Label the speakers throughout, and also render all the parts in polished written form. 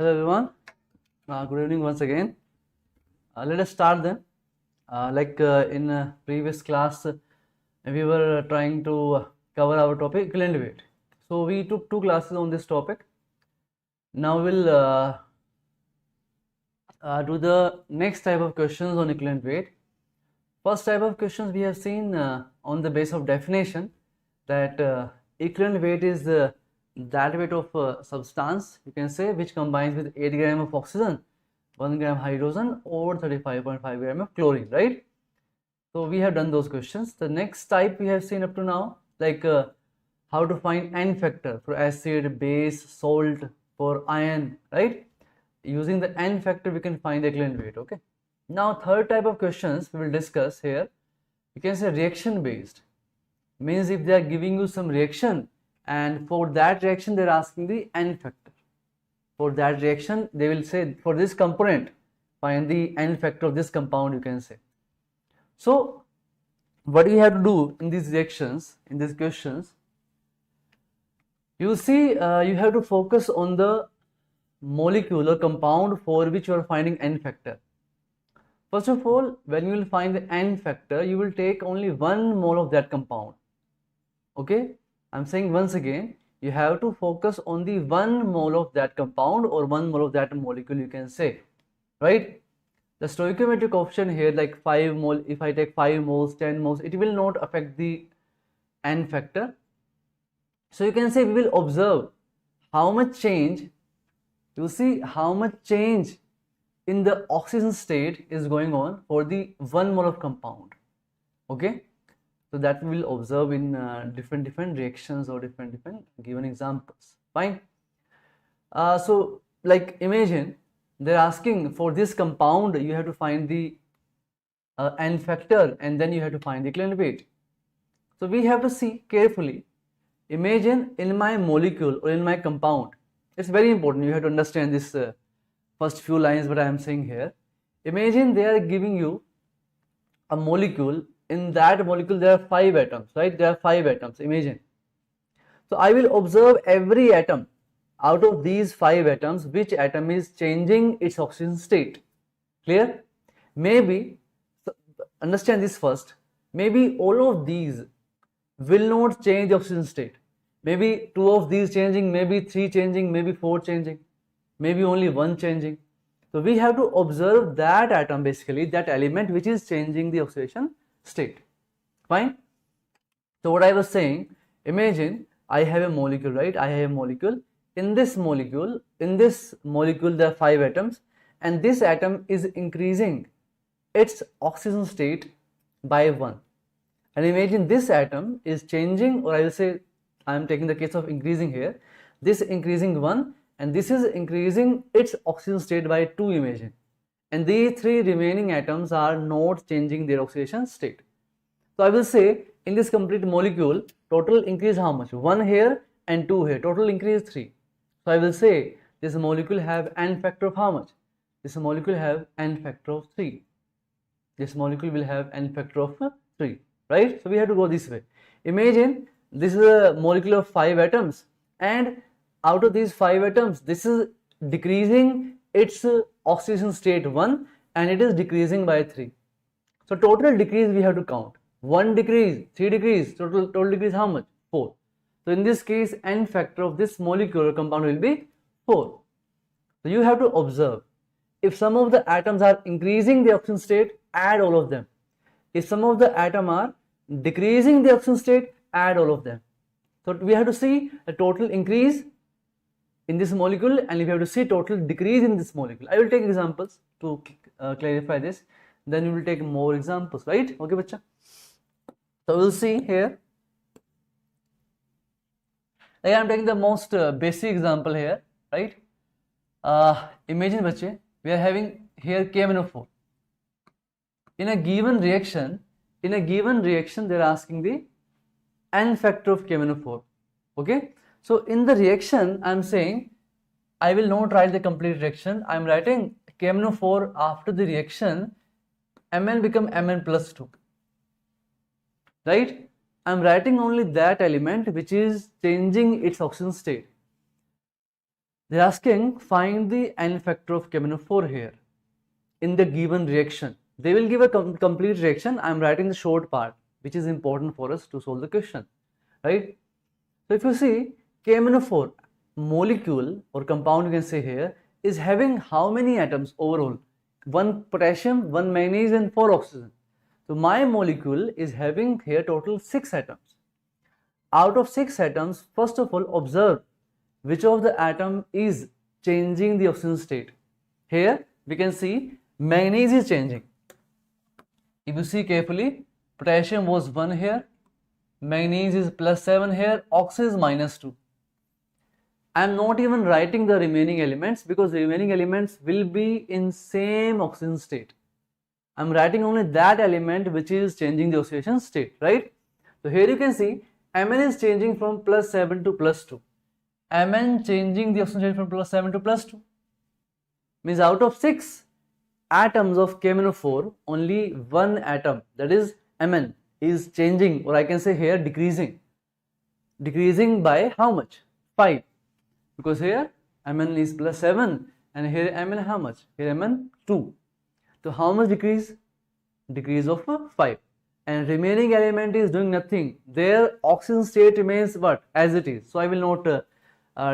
Speaker 1: Hello everyone, good evening once again. Let us start then. In previous class, we were trying to cover our topic equivalent weight. So we took 2 classes on this topic. Now we'll do the next type of questions on equivalent weight. First type of questions we have seen on the base of definition that equivalent weight is that weight of substance, you can say, which combines with 8 gram of oxygen, 1 gram hydrogen or 35.5 gram of chlorine, right? So we have done those questions. The next type we have seen up to now, like how to find N factor for acid, base, salt, for iron, right? Using the N factor we can find the equivalent weight, okay? Now third type of questions we will discuss here, you can say reaction based. Means if they are giving you some reaction and for that reaction they are asking the N factor. For that reaction they will say for this component find the N factor of this compound, you can say. So what we have to do in these reactions, in these questions, you see you have to focus on the molecule or compound for which you are finding N factor. First of all, when you will find the N factor, you will take only 1 mole of that compound. Okay, I'm saying once again, you have to focus on the 1 mole of that compound or 1 mole of that molecule, you can say, right? The stoichiometric coefficient here, like 5 mole, if I take 5 moles, 10 moles, it will not affect the N factor. So you can say we will observe how much change, you see how much change in the oxygen state is going on for the 1 mole of compound, okay? So that we will observe in different reactions or different given examples, fine? So like imagine they're asking for this compound you have to find the N factor and then you have to find the equivalent weight. So we have to see carefully. Imagine in my molecule or in my compound, it's very important, you have to understand this first few lines what I am saying here. Imagine they are giving you a molecule. In that molecule there are 5 atoms, right? There are 5 atoms, imagine. So I will observe every atom out of these 5 atoms, which atom is changing its oxygen state. Clear? Maybe, so understand this first, maybe all of these will not change the oxygen state. Maybe 2 of these changing, maybe 3 changing, maybe 4 changing, maybe only 1 changing. So we have to observe that atom, basically that element which is changing the oxidation state, fine? So what I was saying, imagine I have a molecule, right? I have a molecule. In this molecule there are 5 atoms and this atom is increasing its oxygen state by 1. And imagine this atom is changing, or I will say I am taking the case of increasing here, this increasing 1 and this is increasing its oxygen state by 2, imagine. And these 3 remaining atoms are not changing their oxidation state. So I will say in this complete molecule, total increase how much? 1 here and 2 here, total increase 3. So I will say this molecule have N factor of how much? This molecule have N factor of 3. This molecule will have N factor of 3, right? So we have to go this way. Imagine this is a molecule of 5 atoms and out of these 5 atoms, this is decreasing its oxidation state 1 and it is decreasing by 3. So total decrease we have to count. 1 decrease, 3 decrease, total decrease how much? 4. So in this case N factor of this molecule or compound will be 4. So you have to observe, if some of the atoms are increasing the oxygen state, add all of them. If some of the atoms are decreasing the oxygen state, add all of them. So we have to see a total increase in this molecule and we have to see total decrease in this molecule. I will take examples to clarify this, then we will take more examples, right? Okay, bacha. So we will see here, like I am taking the most basic example here, right? Imagine bache, we are having here KMnO4. In a given reaction they are asking the N factor of KMnO4, okay? So in the reaction I am saying I will not write the complete reaction, I am writing KMnO4 after the reaction Mn become Mn plus 2, right? I am writing only that element which is changing its oxidation state. They're asking find the N factor of KMnO4 here in the given reaction. They will give a complete reaction. I'm writing the short part, which is important for us to solve the question, right? So if you see KMnO4 molecule or compound, you can say here, is having how many atoms overall? 1 potassium, 1 manganese and 4 oxygen. So my molecule is having here total 6 atoms. Out of 6 atoms, first of all observe which of the atom is changing the oxygen state. Here we can see manganese is changing. If you see carefully, potassium was 1 here, manganese is +7 here, oxygen is -2. I am not even writing the remaining elements because the remaining elements will be in same oxygen state. I am writing only that element which is changing the oxidation state, right? So here you can see Mn is changing from +7 to +2. Mn changing the oxygen state from +7 to +2. Means out of 6 atoms of KMnO4, only 1 atom, that is Mn, is changing, or I can say here decreasing. Decreasing by how much? 5. Because here Mn is +7 and here Mn how much? Here Mn 2. So how much decrease? Decrease of 5. And remaining element is doing nothing. Their oxygen state remains what? As it is. So I will not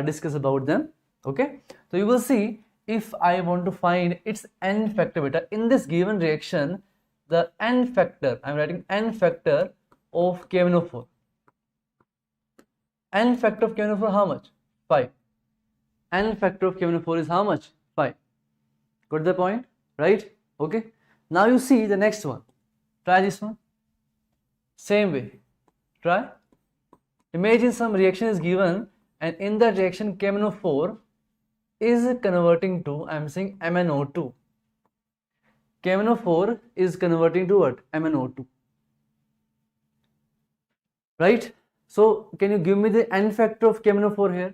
Speaker 1: discuss about them. Okay. So you will see if I want to find its N factor beta in this given reaction, the N factor, I am writing N factor of KMnO4. N factor of KMnO4 how much? 5. N factor of KMnO4 is how much? 5. Got the point? Right? Okay. Now you see the next one. Try this one. Same way. Try. Imagine some reaction is given and in that reaction KMnO4 is converting to, I am saying MnO2. KMnO4 is converting to what? MnO2. Right? So can you give me the N factor of KMnO4 here?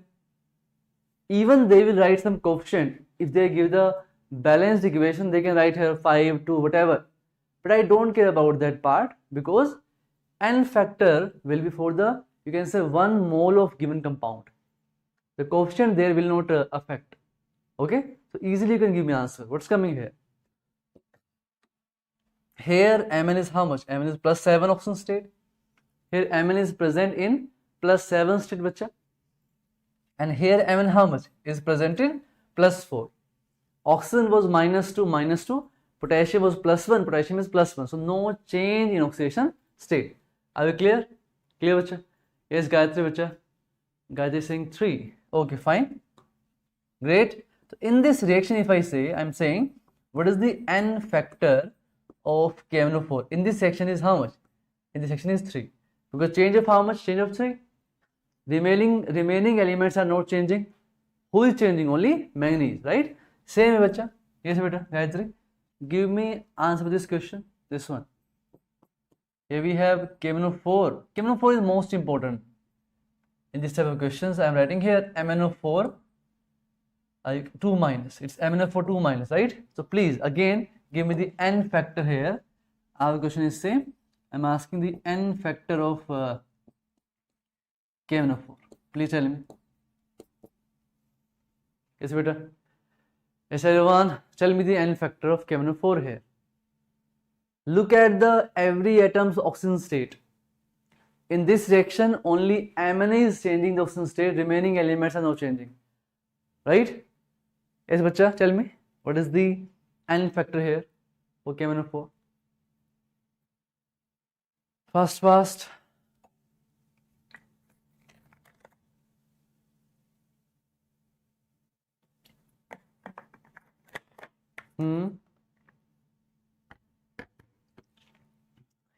Speaker 1: Even they will write some coefficient. If they give the balanced equation, they can write here 5, 2, whatever. But I don't care about that part because N factor will be for the, you can say 1 mole of given compound. The coefficient there will not affect. Okay? So easily you can give me answer. What's coming here? Here Mn is how much? Mn is +7 oxygen state. Here Mn is present in +7 state, bacha. And here Mn how much? Is present in +4. Oxygen was -2, potassium was +1, potassium is +1. So no change in oxidation state. Are we clear? Clear, bacha? Yes, Gayatri, bacha. Gayatri is saying 3. Okay, fine. Great. So in this reaction, if I say, I am saying, what is the N factor of KMnO4? In this section is how much? In this section is 3. Because change of how much? Change of 3. Remaining elements are not changing. Who is changing? Only manganese, right? Same way, bacha. Yes, beta. Gayatri. Give me answer for this question. This one. Here we have KMnO4. KMnO4 is most important. In this type of questions, I am writing here MnO4 2 minus. It's MnO4 2 minus, right? So please again give me the N factor here. Our question is same. I am asking the N factor of KMnO4. Please tell me. Yes, beta. Yes, everyone. Tell me the N factor of KMnO4 here. Look at the every atom's oxygen state. In this reaction, only Mn is changing the oxygen state. Remaining elements are not changing. Right? Yes, bacha. Tell me. What is the N factor here for KMnO4? Fast.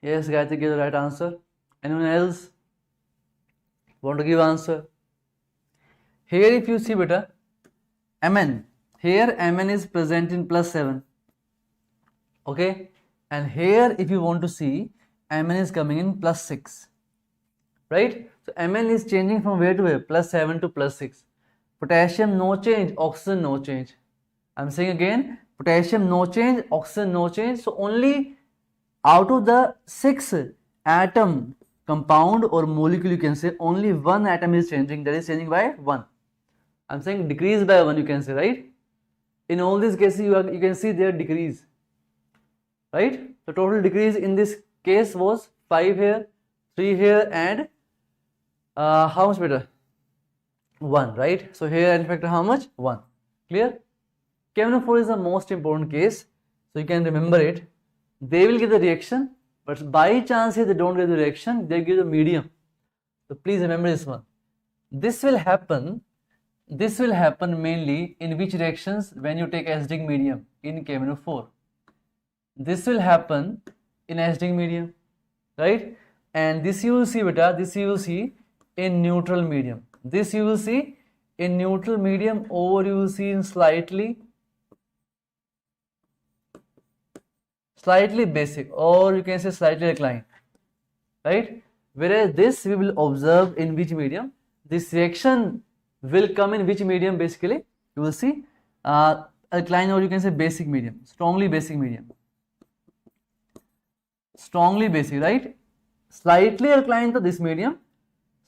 Speaker 1: Yes, Gayatri, give the right answer. Anyone else want to give answer? Here if you see beta, Mn, here Mn is present in +7. Okay, and here if you want to see, Mn is coming in +6. Right? So Mn is changing from where to where? +7 to +6. Potassium no change, oxygen no change. I'm saying again, potassium no change, oxygen no change. So only out of the 6 atom compound or molecule, you can say only 1 atom is changing, that is changing by 1. I'm saying decrease by 1, you can say, right? In all these cases, you can see their decrease, right? The total decrease in this case was 5 here, 3 here, and how much better? 1, right? So here n factor how much? 1. Clear? KMnO4 is the most important case, so you can remember it. They will give the reaction, but by chance here they don't give the reaction, they give the medium. So please remember this one. This will happen mainly in which reactions? When you take acidic medium in KMnO4. This will happen in acidic medium, right? And this you will see, beta, this you will see in neutral medium. This you will see in neutral medium, or you will see in slightly basic, or you can say slightly alkaline, right? Whereas this we will observe in which medium? This reaction will come in which medium? Basically, you will see alkaline, or you can say basic medium, strongly basic medium. Strongly basic, right? Slightly alkaline to this medium,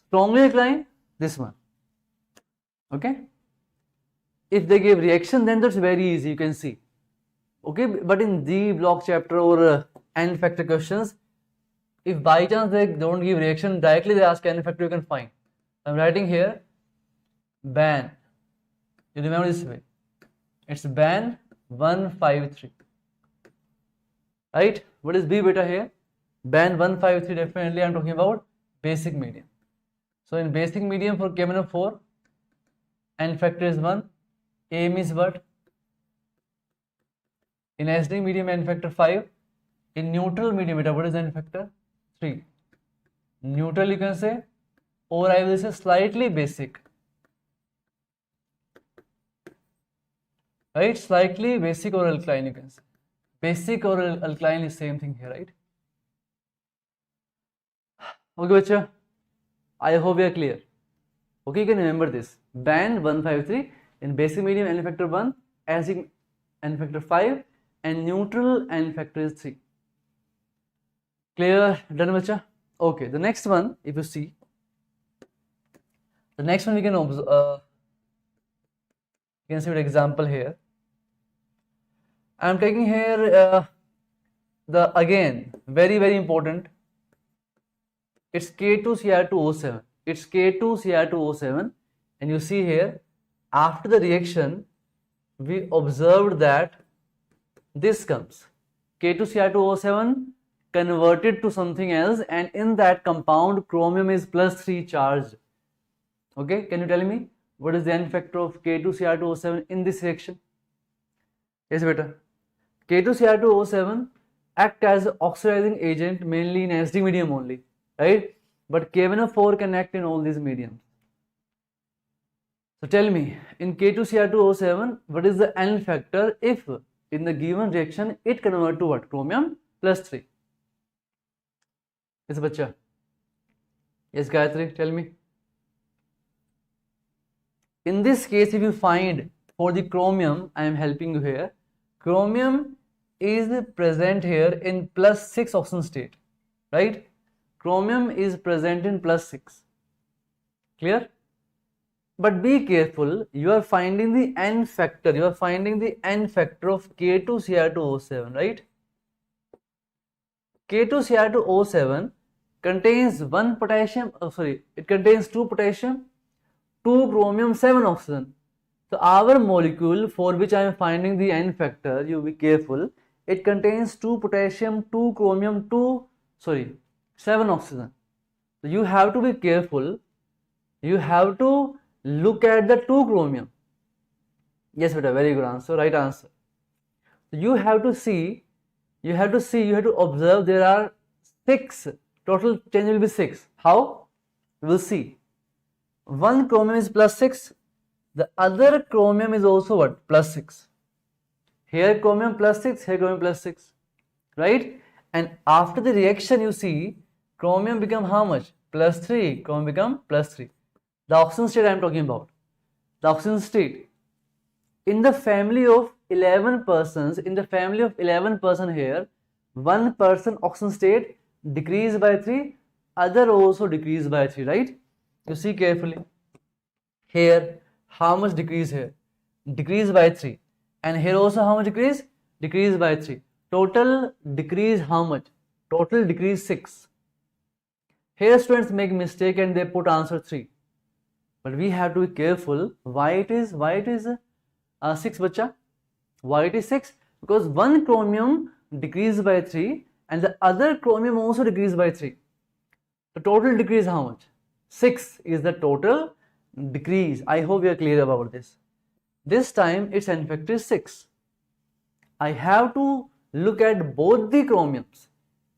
Speaker 1: strongly alkaline this one. Okay? If they give reaction, then that's very easy, you can see. Okay, but in the block chapter or n factor questions, if by chance they don't give reaction, directly they ask n factor, you can find. I'm writing here ban. You remember this way. It's ban 153. Right? What is B beta here? Ban 153, definitely I'm talking about basic medium. So in basic medium for KMnO4, n factor is 1. Aim is what? In acidic medium, n factor 5. In neutral medium, beta, what is n factor? 3. Neutral you can say, or I will say slightly basic. Right? Slightly basic or alkaline you can say. Basic or alkaline is same thing here, right? Okay, bacha. I hope we are clear. Okay, you can remember this. Ban 153 in basic medium n factor 1, acidic n factor 5, and neutral n factor is 3. Clear? Done, bacha? Okay, the next one, if you see, the next one we can observe, you can see an example here. I am taking here the again very important. It's K2Cr2O7. It's K2Cr2O7, and you see here after the reaction we observed that this comes K2Cr2O7 converted to something else, and in that compound chromium is +3 charged. Okay, can you tell me what is the n factor of K2Cr2O7 in this reaction? Yes, beta. K2Cr2O7 act as an oxidizing agent mainly in acidic medium only, right? But KMnO4 can act in all these mediums. So tell me, in K2Cr2O7, what is the n factor if in the given reaction it convert to what? Chromium +3. Yes, bacha. Yes, Gayatri, tell me. In this case, if you find for the chromium, I am helping you here. Chromium is present here in +6 oxidation state, right? Chromium is present in +6. Clear? But be careful, you are finding the n factor. You are finding the n factor of K2Cr2O7, right? K2Cr2O7 contains it contains 2 potassium, 2 chromium, 7 oxygen. So our molecule for which I am finding the n factor, you be careful, it contains 2 potassium, 2 chromium, 7 oxygen. So you have to be careful. You have to look at the 2 chromium. Yes, beta, very good answer, right answer. So you have to see, you have to observe there are 6, total change will be 6. How? We will see. One chromium is +6, the other chromium is also what? +6. Here chromium +6, here chromium +6, right? And after the reaction you see, chromium become how much? +3, chromium become +3. The oxidation state I am talking about. The oxidation state. In the family of 11 persons, here, one person oxidation state decreased by 3, other also decreased by 3, right? You see carefully. Here, How much decrease here? Decrease by 3. And here also how much decrease? Decrease by 3. Total decrease how much? Total decrease 6. Here students make mistake and they put answer 3. But we have to be careful. Why it is 6 bacha? Why it is 6? Because one chromium decreased by 3 and the other chromium also decreased by 3. The total decrease how much? 6 is the total decrease. I hope we are clear about this. This time its n factor is 6. I have to look at both the chromiums,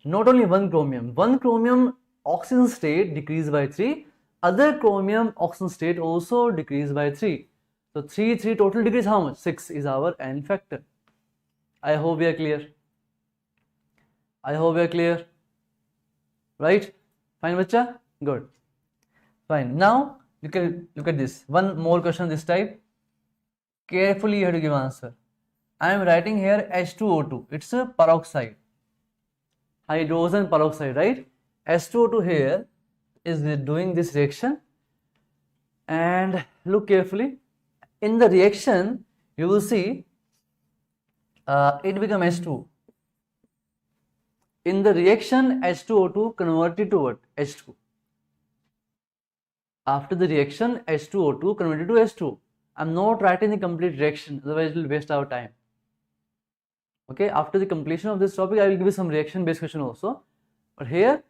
Speaker 1: not only one chromium. One chromium oxygen state decreased by 3, other chromium oxygen state also decreased by 3. So 3 total decrease how much? 6 is our n factor. I hope we are clear. I hope we are clear. Right? Fine, bacha? Good. Fine. Now you can look at this. One more question this type. Carefully you have to give answer. I am writing here H2O2. It's a peroxide. Hydrogen peroxide, right? H2O2 here is doing this reaction. And look carefully. In the reaction, you will see it becomes H2. In the reaction, H2O2 converted to what? H2. After the reaction, H2O2 converted to H2. I'm not writing the complete reaction, otherwise it will waste our time. Okay, after the completion of this topic, I will give you some reaction based question also. But here,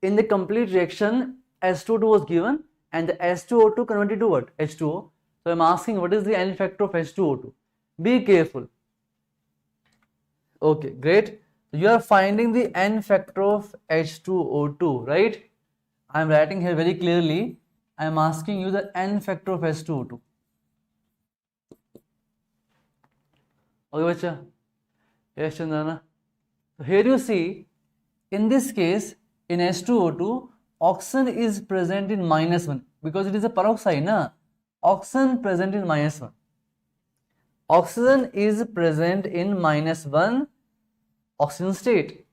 Speaker 1: in the complete reaction, H2O2 was given and the H2O2 converted to what? H2O. So I'm asking what is the n factor of H2O2? Be careful. Okay, great. You are finding the n factor of H2O2, right? I am writing here very clearly. I am asking you the n factor of H2O2. Okay, bacha? Yes, Chandana. So here you see, in this case, in H2O2, oxygen is present in -1 because it is a peroxide, na? Oxygen present in -1. Oxygen is present in -1 oxygen state.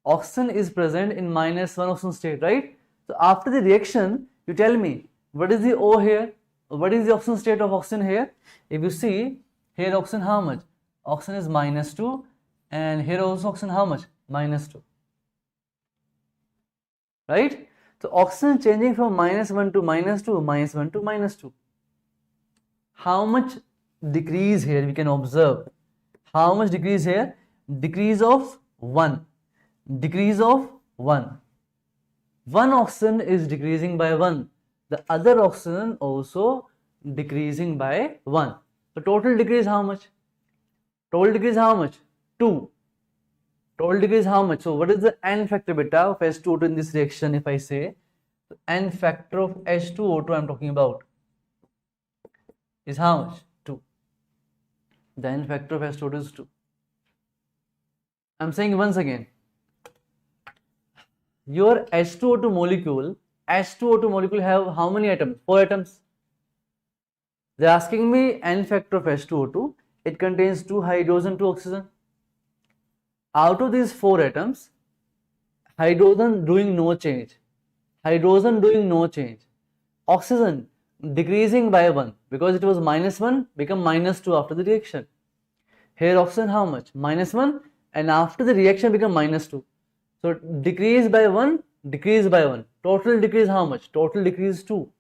Speaker 1: Oxygen is present in -1 oxygen state, right? So after the reaction, you tell me what is the O here? What is the oxygen state of oxygen here? If you see, here oxygen how much? Oxygen is -2 and here also oxygen how much? -2. Right? So oxygen changing from -1 to -2, -1 to -2. How much decrease here we can observe? How much decrease here? Decrease of 1. Decrease of 1. One oxygen is decreasing by 1. The other oxygen also decreasing by 1. So total decrease how much? Total decrease how much? 2. Total decrease how much? So what is the n factor beta of H2O2 in this reaction? If I say the n factor of H2O2 I am talking about is how much? 2. The n factor of H2O2 is 2. I am saying once again, your H2O2 molecule have how many atoms? 4 atoms. They are asking me n factor of H2O2. It contains 2 hydrogen, 2 oxygen. Out of these 4 atoms, hydrogen doing no change. Hydrogen doing no change. Oxygen decreasing by 1 because it was -1 become -2 after the reaction. Here oxygen how much? -1 and after the reaction become -2. So decrease by 1, decrease by 1. Total decrease how much? Total decrease 2.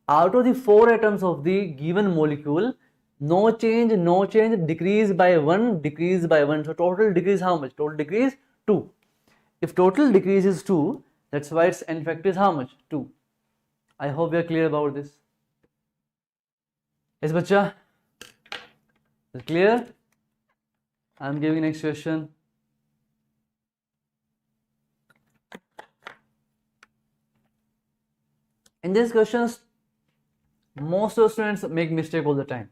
Speaker 1: Out of the 4 atoms of the given molecule, no change, decrease by 1, decrease by 1. So total decrease how much? Total decrease 2. If total decrease is 2, that's why its n factor is how much? 2. I hope we are clear about this. Yes, bacha? Is it clear? I am giving next question. In these questions, most of the students make mistake all the time.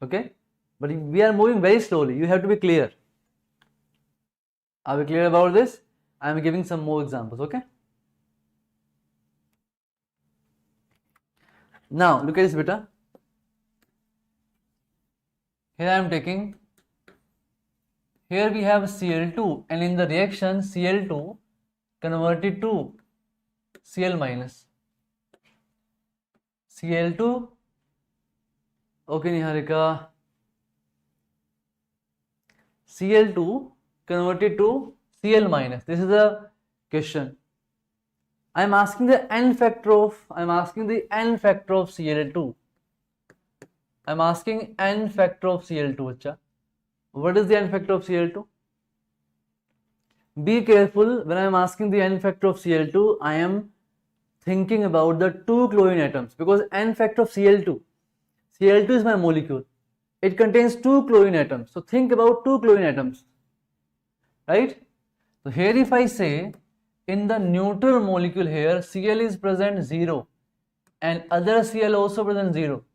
Speaker 1: Okay? But we are moving very slowly. You have to be clear. Are we clear about this? I am giving some more examples. Okay? Now, look at this beta. Here I am taking, here we have Cl2 and in the reaction Cl2 converted to Cl minus. Cl2. Okay, Niharika. Cl2 converted to Cl minus. This is the question. I'm asking the n factor of Cl2. I'm asking n factor of Cl2. Achha. What is the n factor of Cl2? Be careful, when I am asking the n factor of Cl2, I am thinking about the two chlorine atoms, because n factor of Cl2 is my molecule. It contains two chlorine atoms. So think about two chlorine atoms, right? So here if I say in the neutral molecule here Cl is present 0 and other Cl also present 0,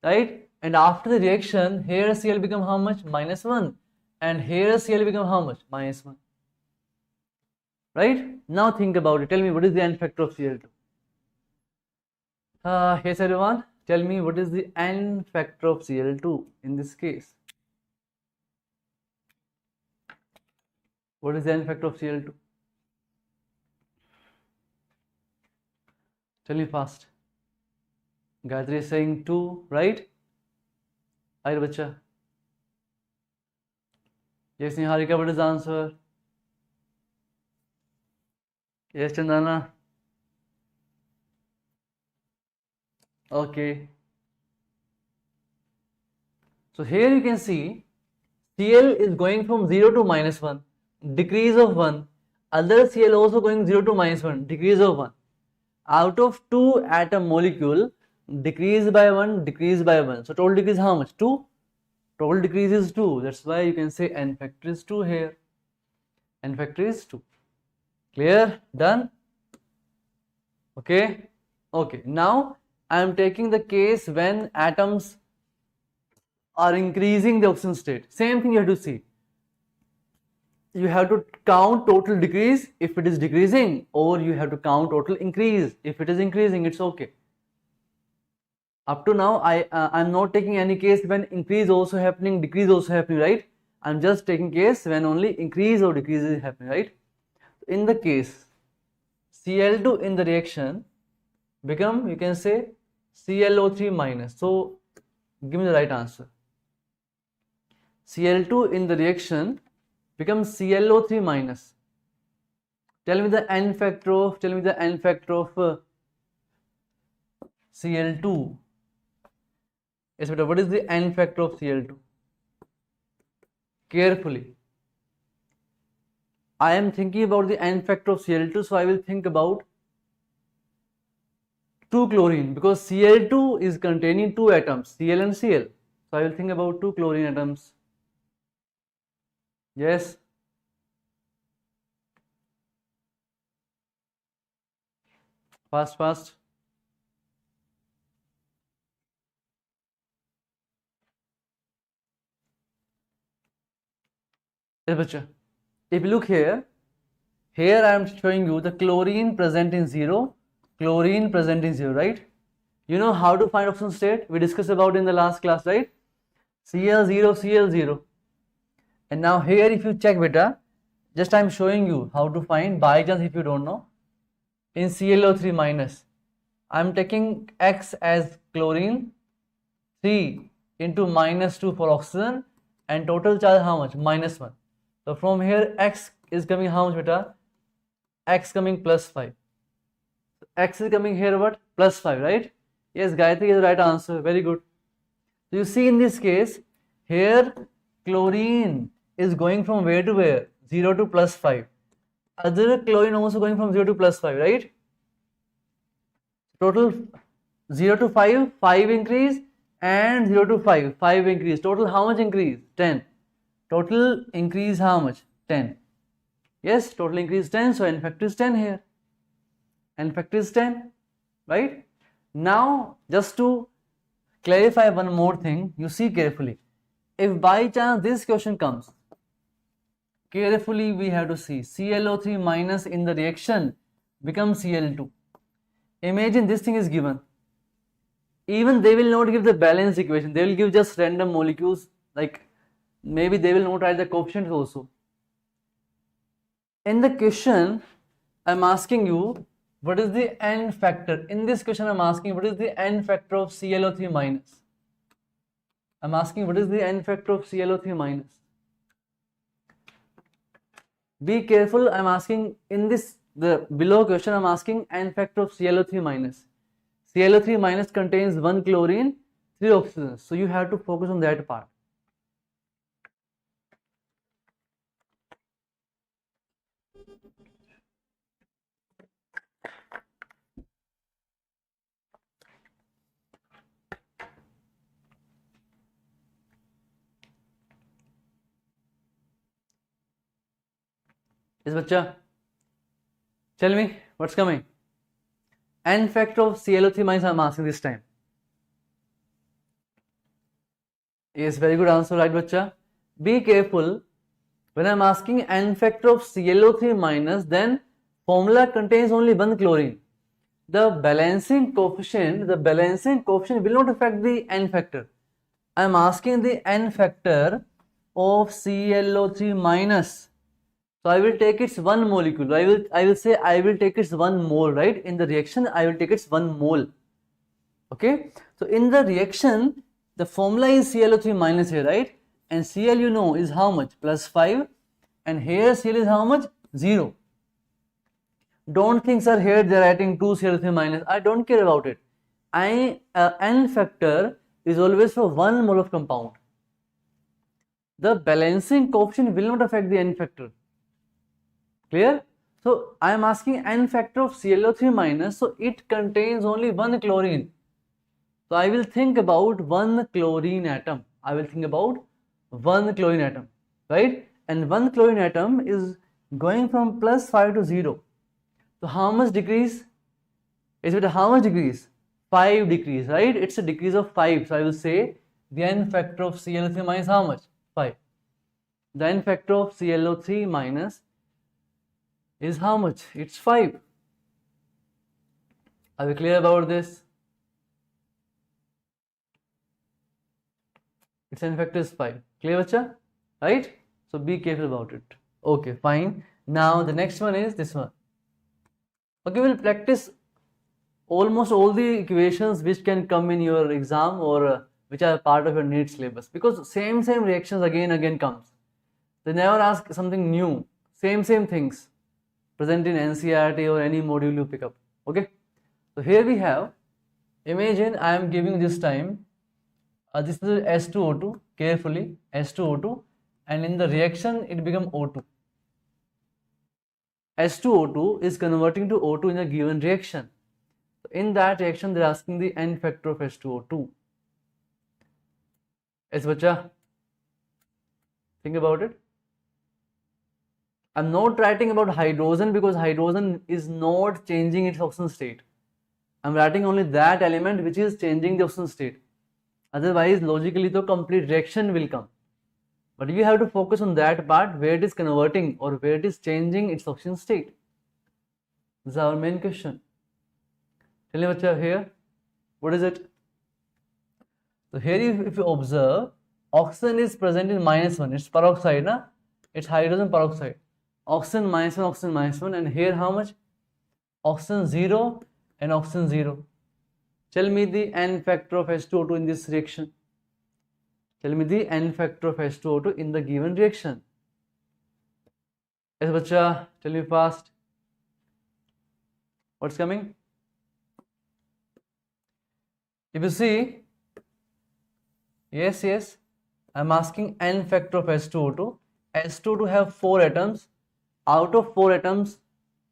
Speaker 1: right? And after the reaction here Cl become how much? -1. And here Cl become how much? -1. Right? Now think about it. Tell me what is the n factor of Cl2? Yes everyone, tell me what is the n factor of Cl2 in this case? What is the n factor of Cl2? Tell me fast. Gayatri is saying 2, right? Aye, bacha. Yes, Niharika, what is the answer? Yes, Chandana. Okay. So here you can see Cl is going from 0 to -1, decrease of 1. Other Cl also going 0 to -1, decrease of 1. Out of 2 atom molecule, decrease by 1, decrease by 1. So total decrease how much? 2. Total decrease is 2. That's why you can say n factor is 2 here. N factor is 2. Clear? Done? Okay. Okay. Now I am taking the case when atoms are increasing the oxidation state. Same thing you have to see. You have to count total decrease if it is decreasing, or you have to count total increase. If it is increasing, it's okay. Up to now, I'm not taking any case when increase also happening, decrease also happening, right? I'm just taking case when only increase or decrease is happening, right? In the case, Cl2 in the reaction become, you can say, ClO3 minus. So, give me the right answer. Cl2 in the reaction becomes ClO3 minus. Tell me the n factor of Cl2. Yes, but what is the n factor of Cl2? Carefully. I am thinking about the n factor of Cl2, so I will think about 2 chlorine, because Cl2 is containing 2 atoms, Cl and Cl. So I will think about 2 chlorine atoms. Yes. Fast, fast. Yes, bacha. If you look here I am showing you the chlorine present in 0, right? You know how to find oxidation state? We discussed about in the last class, right? Cl0, Cl0. And now here if you check beta, just I am showing you how to find, by chance if you don't know. In ClO3 minus, I am taking X as chlorine, 3 into -2 for oxygen, and total charge how much? -1. So from here X is coming how much beta? X coming +5. So X is coming here what? +5, right? Yes, Gayatri is the right answer. Very good. So you see in this case, here chlorine is going from where to where? 0 to +5. Other chlorine also going from 0 to +5, right? Total 0 to 5, 5 increase, and 0 to 5, 5 increase. Total how much increase? 10. Total increase how much? 10. Yes, total increase 10, so n factor is 10 here. N factor is 10, right? Now, just to clarify one more thing, you see carefully. If by chance this question comes, carefully we have to see ClO3 minus in the reaction becomes Cl2. Imagine this thing is given. Even they will not give the balanced equation, they will give just random molecules, like maybe they will not write the coefficients also. In the question, I am asking you what is the n factor? In this question I'm asking what is the n factor of ClO3 minus. I'm asking what is the n factor of ClO3 minus. Be careful, I'm asking in this, the below question I'm asking n factor of ClO3 minus. ClO3 minus contains 1 chlorine, 3 oxygen. So you have to focus on that part. Yes, bacha. Tell me what's coming. N factor of ClO3 minus I'm asking this time. Yes, very good answer, right, bacha. Be careful. When I'm asking n factor of ClO3 minus, then formula contains only 1 chlorine. The balancing coefficient will not affect the n factor. I'm asking the n factor of ClO3 minus. So I will take its 1 molecule. I will say I will take its 1 mole, right? In the reaction, I will take its 1 mole. Okay. So in the reaction, the formula is ClO3 minus here, right? And Cl you know is how much? Plus 5. And here Cl is how much? 0. Don't think, sir, here they are writing 2 ClO3 minus. I don't care about it. N factor is always for 1 mole of compound. The balancing coefficient will not affect the n factor. Clear? So I am asking n factor of ClO3 minus, so it contains only 1 chlorine. So I will think about 1 chlorine atom. I will think about 1 chlorine atom, right? And 1 chlorine atom is going from plus 5 to 0. So how much decrease? Is it how much decrease? 5 decrease, right? It's a decrease of 5. So I will say the n factor of ClO3 minus how much? 5. The n factor of ClO3 minus is how much? It's 5. Are we clear about this? Its n factor is 5. Clear, bacha? Right? So be careful about it. Okay, fine. Now the next one is this one. Okay, we'll practice almost all the equations which can come in your exam or which are part of your NEET syllabus, because same reactions again comes. They never ask something new. Same things present in NCERT or any module you pick up. Okay, so here we have, imagine I am giving this time this is S2O2, carefully S2O2, and in the reaction it becomes O2. S2O2 is converting to O2 in a given reaction. In that reaction, they're asking the n factor of H2O2. Yes, bacha? Think about it. I'm not writing about hydrogen because hydrogen is not changing its oxidation state. I'm writing only that element which is changing the oxidation state. Otherwise, logically, the complete reaction will come. But you have to focus on that part where it is converting or where it is changing its oxidation state. This is our main question. Tell me, bacha, here, what is it? So here if you observe, oxygen is present in -1. It's peroxide, na? It's hydrogen peroxide. Oxygen -1, and here how much? Oxygen 0 and oxygen 0. Tell me the n factor of H2O2 in this reaction. Tell me the n factor of H2O2 in the given reaction. Yes, bacha, tell me fast. What's coming? If you see, yes, I'm asking n factor of H2O2. H2O2 have 4 atoms. Out of 4 atoms,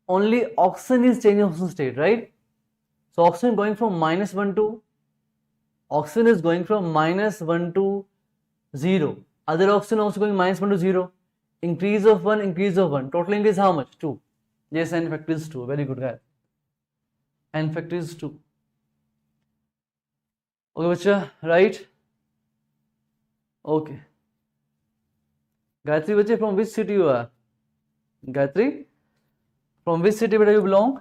Speaker 1: only oxygen is changing oxidation state, right? So oxygen going from -1 to, oxygen is going from -1 to 0. Other oxygen also going -1 to 0. Increase of 1. Total increase how much? 2. Yes, n factor is 2. Very good, guys. N factor is 2. Okay, bacha, right? Okay. Gayatri, bacha, from which city you are? Gayatri, from which city do you belong?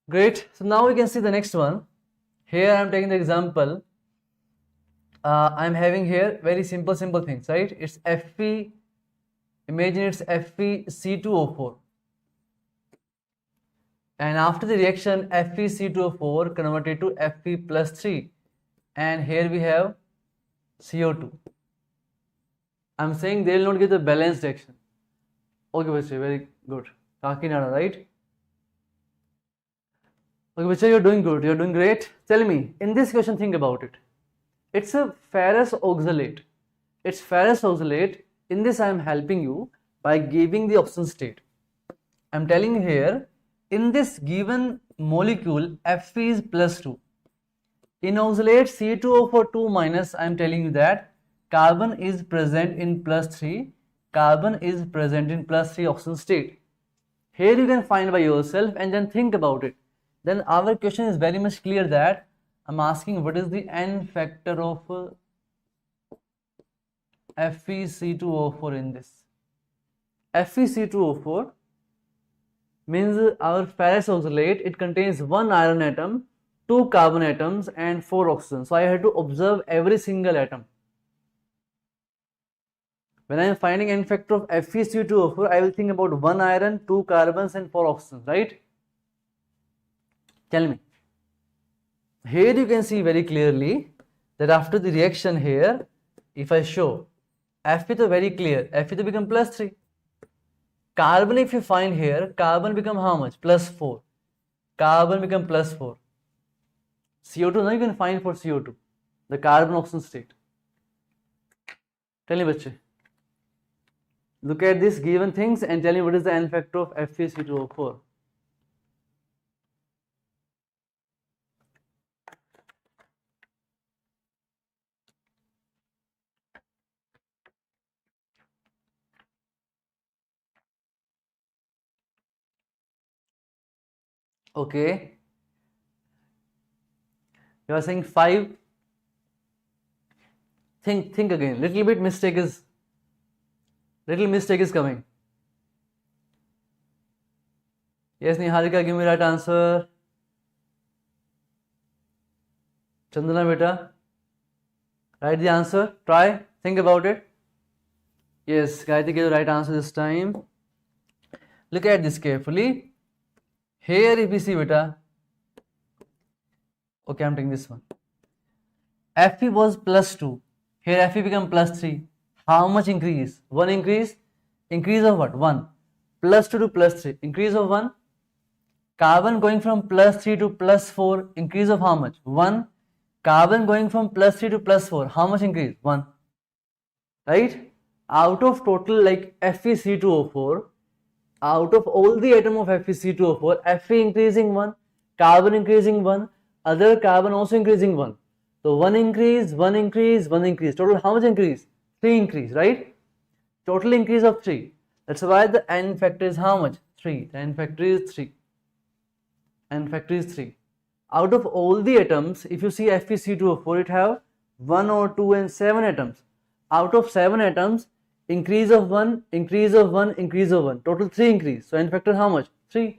Speaker 1: Great. So now we can see the next one. Here I am taking the example. I am having here very simple things, right? It's Fe Imagine it's FeC2O4. And after the reaction, FeC2O4 converted to Fe plus 3. And here we have CO2. I'm saying they will not give the balanced reaction. Okay, Bache, very good. Kakinada, right? Okay, Bache, you're doing good. You're doing great. Tell me, in this question, think about it. It's a ferrous oxalate. It's ferrous oxalate. In this, I am helping you by giving the oxidation state. I'm telling you here, in this given molecule, Fe is plus 2. In oxalate C2O4 2 minus, I am telling you that carbon is present in plus 3. Carbon is present in plus 3 oxidation state. Here you can find by yourself and then think about it. Then our question is very much clear that I'm asking what is the N factor of FeC2O4 in this. FeC2O4 means our ferrous oxalate, it contains 1 iron atom, 2 carbon atoms and 4 oxygen. So I have to observe every single atom. When I am finding N factor of FeC2O4, I will think about 1 iron, 2 carbons and 4 oxygen, right? Tell me. Here you can see very clearly that after the reaction here, if I show Fe to very clear, Fe to become plus 3. Carbon, if you find here, carbon become how much? Plus 4. Carbon become plus 4. CO2, now you can find for CO2, the carbon oxygen state. Tell me, bache. Look at these given things and tell me what is the N factor of FeC2O4. Okay. You are saying 5. Think again. Little mistake is coming. Yes, Niharika, give me right answer. Chandana beta, write the answer. Try. Think about it. Yes, Gayatri gave the right answer this time. Look at this carefully. Here if we see beta, okay, I'm taking this one. Fe was plus 2. Here Fe become plus 3. How much increase? 1 increase. Increase of what? 1. Plus 2 to plus 3. Increase of 1. Carbon going from plus 3 to plus 4. Increase of how much? 1. Carbon going from plus 3 to plus 4. How much increase? 1. Right? Out of total like FeC2O4, out of all the atom of FeC2O4, Fe increasing 1, carbon increasing 1, other carbon also increasing 1. So 1 increase, 1 increase, 1 increase. Total how much increase? 3 increase, right? Total increase of 3. That's why the N factor is how much? 3. The N factor is 3. N factor is 3. Out of all the atoms, if you see FeC2O4, it have 1 or 2 and 7 atoms. Out of 7 atoms, increase of 1, increase of 1, increase of 1. Total 3 increase. So N factor how much? 3.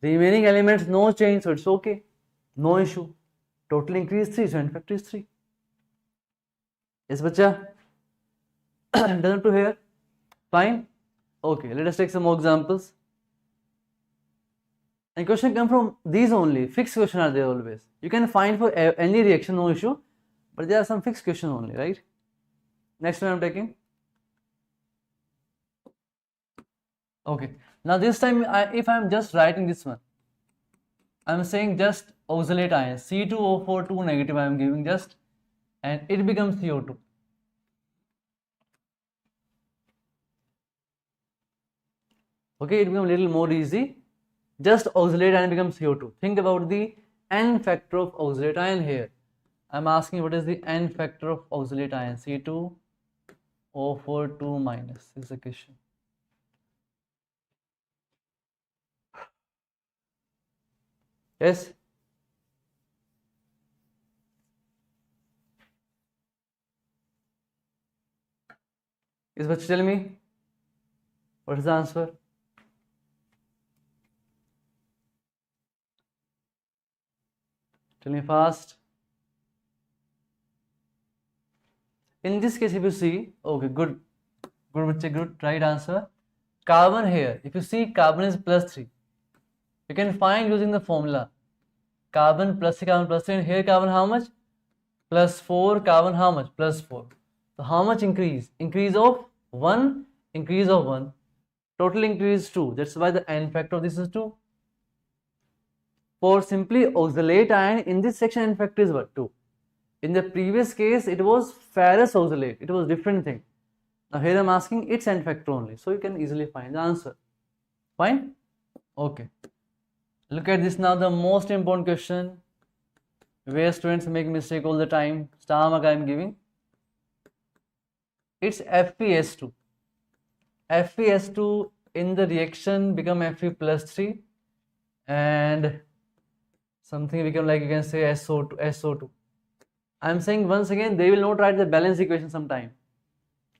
Speaker 1: Remaining elements no change, so it's okay. No issue. Total increase 3, so N factor is 3. Yes, bacha? Doesn't to here? Fine? Okay, let us take some more examples. And question come from these only. Fixed question are there always. You can find for any reaction, no issue. But there are some fixed question only, right? Next one I'm taking. Okay. Now this time, if I'm just writing this one, I'm saying just oxalate ion, C2O4 2 negative I am giving just, and it becomes CO2. Okay, it becomes a little more easy. Just oxalate ion becomes CO2. Think about the N factor of oxalate ion here. I'm asking what is the N factor of oxalate ion, C2O4 2 minus is the question. Yes? Is what you tell me? What is the answer? Tell me fast. In this case, if you see, okay, good. Good, bachche, good. Right answer. Carbon here. If you see carbon is +3, you can find using the formula. Carbon +3, carbon +3, and here carbon how much? +4, carbon how much? +4. So how much increase? Increase of 1, increase of 1. Total increase 2. That's why the n factor of this is 2. For simply oxalate ion, in this section n factor is what? 2. In the previous case, it was ferrous oxalate. It was different thing. Now here I am asking its n factor only. So you can easily find the answer. Fine? Okay. Look at this now, the most important question where students make mistake all the time. Star mark I am giving. It's FeS2. FeS2 in the reaction become Fe+3 and something become like you can say SO2. I am saying once again, they will not write the balance equation sometime.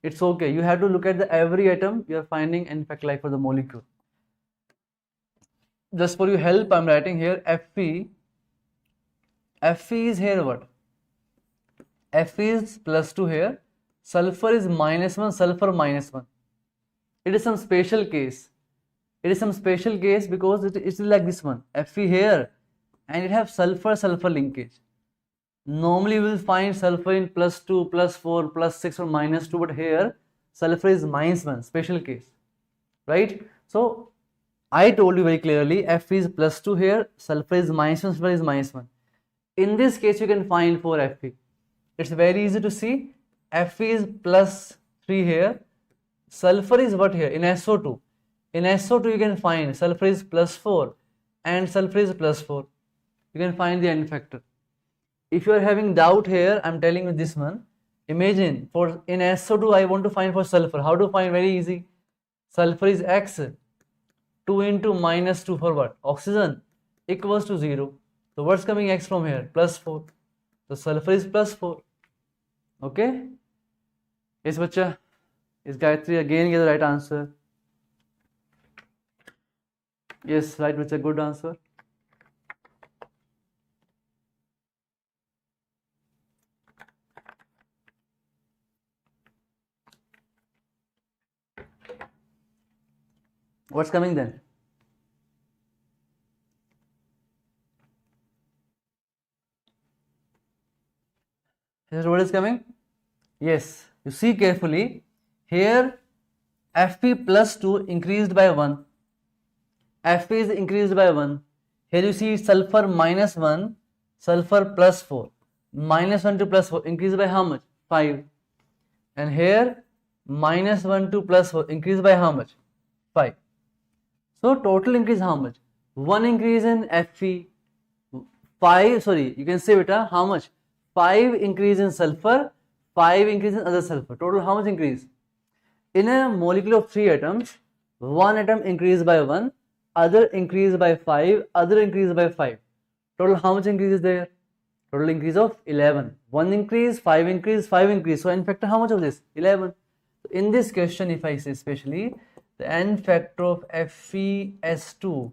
Speaker 1: It's okay. You have to look at the every atom you are finding n factor like for the molecule. Just for your help, I am writing here Fe. Fe is here what? Fe is +2 here. Sulfur is -1, sulfur -1. It is some special case. It is some special case because it is like this one. Fe here and it have sulfur linkage. Normally we will find sulfur in +2, +4, +6 or -2, but here sulfur is -1, special case. Right? So I told you very clearly Fe is +2 here, sulfur is -1, sulfur is -1. In this case you can find for Fe. It's very easy to see. Fe is +3 here. Sulfur is what here? In SO2. In SO2 you can find sulfur is +4 and sulfur is +4. You can find the n factor. If you are having doubt here, I am telling you this one. Imagine for in SO2 I want to find for sulfur. How to find? Very easy. Sulfur is X. 2 into -2 for what? Oxygen equals to 0. So what's coming X from here? +4. So sulfur is +4. Okay? Yes, bacha. Is Gayatri again get the right answer? Yes, right, bacha. Good answer. What's coming then? Here's what is coming. Yes, you see carefully. Here Fe +2 increased by 1. Fe is increased by 1. Here you see sulfur -1, sulfur +4. -1 to +4 increased by how much? 5. And here -1 to +4 increased by how much? 5. So total increase how much? 1 increase in Fe, 5, sorry, you can say beta, how much? 5 increase in sulfur, 5 increase in other sulfur. Total how much increase? In a molecule of 3 atoms, one atom increased by 1, other increased by 5, other increased by 5. Total how much increase is there? Total increase of 11. 1 increase, 5 increase, 5 increase. So n factor how much of this? 11. So in this question, if I say especially, the n factor of FeS2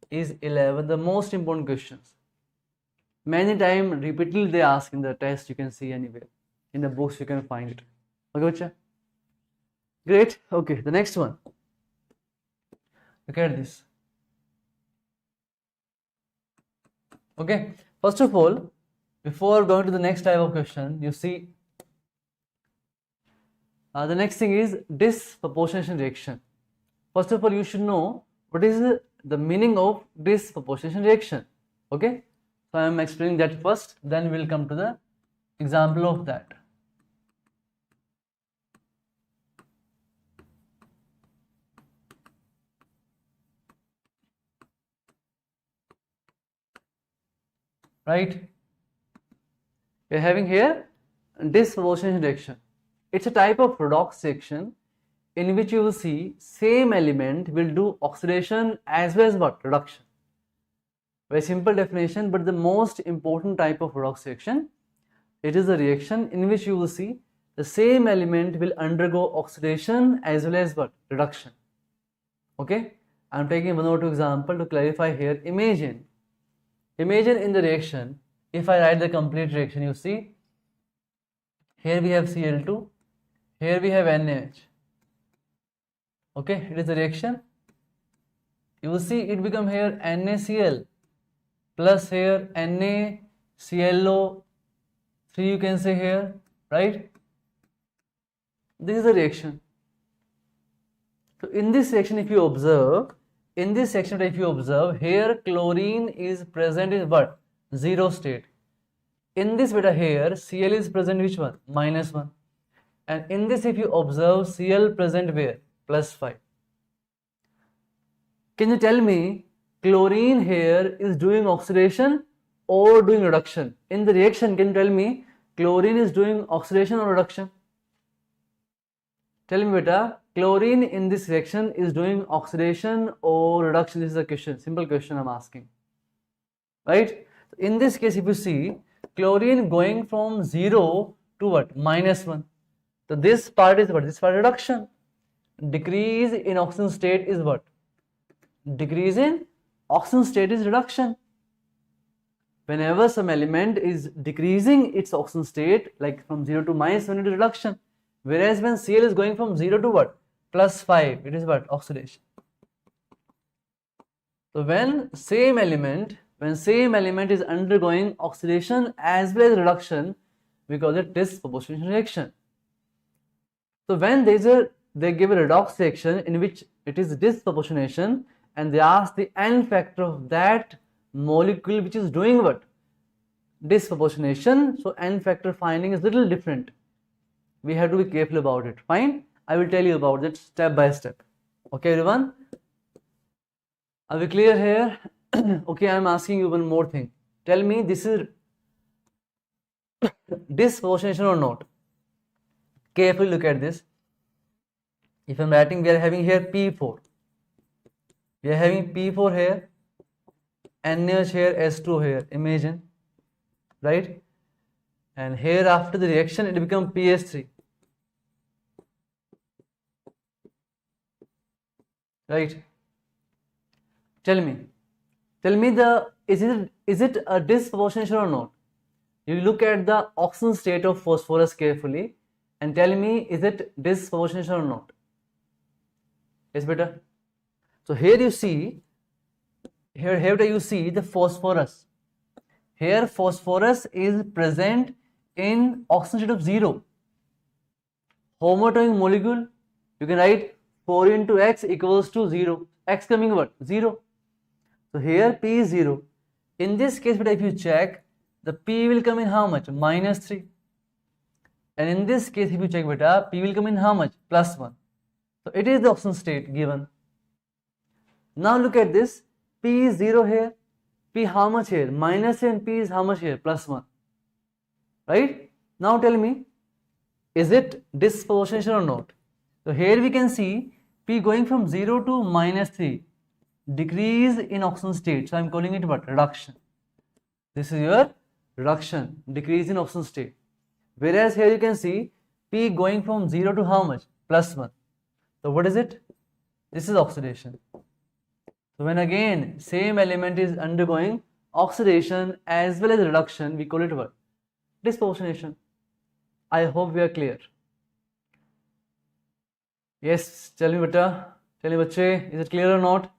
Speaker 1: is 11. The most important questions. Many times repeatedly they ask in the test, you can see anywhere. In the books you can find it. Okay, bacha? Great. Okay, the next one. Look at this. Okay, first of all, before going to the next type of question, you see the next thing is disproportionation reaction. First of all, you should know what is the meaning of disproportionation reaction. Okay, so I am explaining that first, then we'll come to the example of that. Right? We are having here disproportionation reaction. It's a type of redox reaction in which you will see same element will do oxidation as well as what? Reduction. Very simple definition, but the most important type of redox reaction, it is a reaction in which you will see the same element will undergo oxidation as well as what? Reduction. Okay, I am taking one or two example to clarify here. Imagine in the reaction, if I write the complete reaction, you see here we have Cl2, here we have NaH, Okay, it is the reaction. You will see it become here NaCl plus here NaClO3, you can say here, right? This is the reaction. So in this section, if you observe, here chlorine is present in what? 0 state. In this beta here, Cl is present which one? -1. And in this, if you observe, Cl present where? +5. Can you tell me chlorine here is doing oxidation or doing reduction? In the reaction, can you tell me chlorine is doing oxidation or reduction? Tell me beta, chlorine in this reaction is doing oxidation or reduction? This is a question, simple question I'm asking. Right? In this case, if you see, chlorine going from 0 to what? -1. So this part is what? This part reduction. Decrease in oxidation state is what? Decrease in oxidation state is reduction. Whenever some element is decreasing its oxidation state, like from 0 to -1, it is reduction. Whereas when Cl is going from 0 to what? +5, it is what? Oxidation. So when same element is undergoing oxidation as well as reduction, we call it disproportionation reaction. So when they give a redox reaction in which it is disproportionation, and they ask the N factor of that molecule which is doing what? Disproportionation. So N factor finding is little different. We have to be careful about it. Fine, I will tell you about it step by step. Okay everyone, are we clear here? Okay, I am asking you one more thing. Tell me, this is disproportionation or not? Carefully look at this. If I am writing, we are having here P4. We are having P4 here, NaOH here, S2 here, imagine, right? And here after the reaction it becomes PS3, right? Tell me is it a disproportionation or not? You look at the oxidation state of phosphorus carefully and tell me, is it disproportionation or not? Yes, beta. So here you see, here you see the phosphorus. Here phosphorus is present in oxidation state of 0. Homoatomic molecule, you can write 4 into X equals to 0. X coming what? 0. So here P is 0. In this case, beta, if you check, the P will come in how much? -3. And in this case, if you check beta, P will come in how much? +1. So it is the oxidation state given. Now look at this, P is 0 here, P how much here? -3, and P is how much here? +1. Right? Now tell me, is it disproportionation or not? So here we can see P going from 0 to -3, decrease in oxidation state. So I am calling it what? Reduction. This is your reduction, decrease in oxidation state. Whereas here you can see P going from 0 to how much? +1. So what is it? This is oxidation. So when again same element is undergoing oxidation as well as reduction, we call it what? Disproportionation. I hope we are clear. Yes, tell me beta, tell me bache, is it clear or not?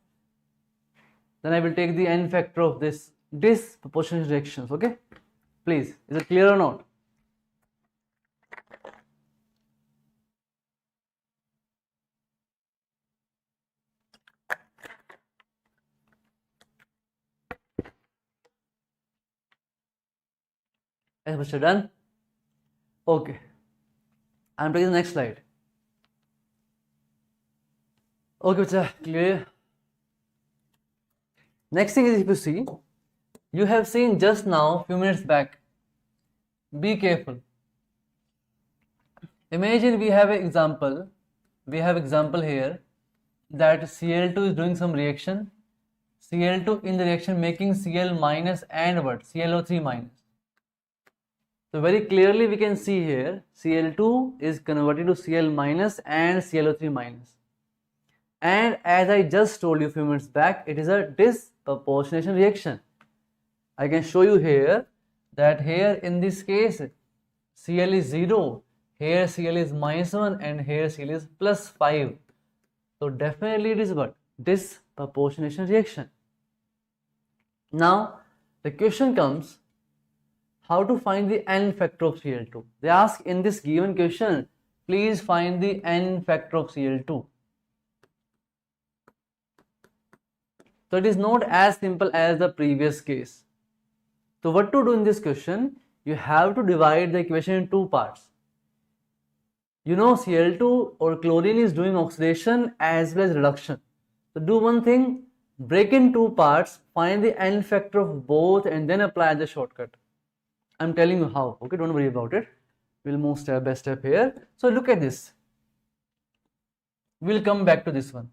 Speaker 1: Then I will take the N factor of this disproportionate reactions. Okay, please, is it clear or not? Yes, bache, done. Okay, I am taking the next slide. Okay, bacha, clear. Next thing is, if you see, you have seen just now few minutes back. Be careful. Imagine we have an example. We have example here that Cl2 is doing some reaction. Cl2 in the reaction making Cl minus and what? ClO3 minus. So very clearly we can see here Cl2 is converted to Cl minus and ClO3 minus. And as I just told you a few minutes back, it is a disproportionation reaction. I can show you here that here in this case Cl is 0, here Cl is -1 and here Cl is +5. So definitely it is what? Disproportionation reaction. Now the question comes, how to find the n factor of Cl2? They ask in this given question, please find the n factor of Cl2. So it is not as simple as the previous case. So what to do in this question? You have to divide the equation in two parts. You know Cl2 or chlorine is doing oxidation as well as reduction. So do one thing, break in two parts, find the n factor of both and then apply the shortcut. I'm telling you how, okay, don't worry about it. We'll move step by step here. So look at this. We'll come back to this one.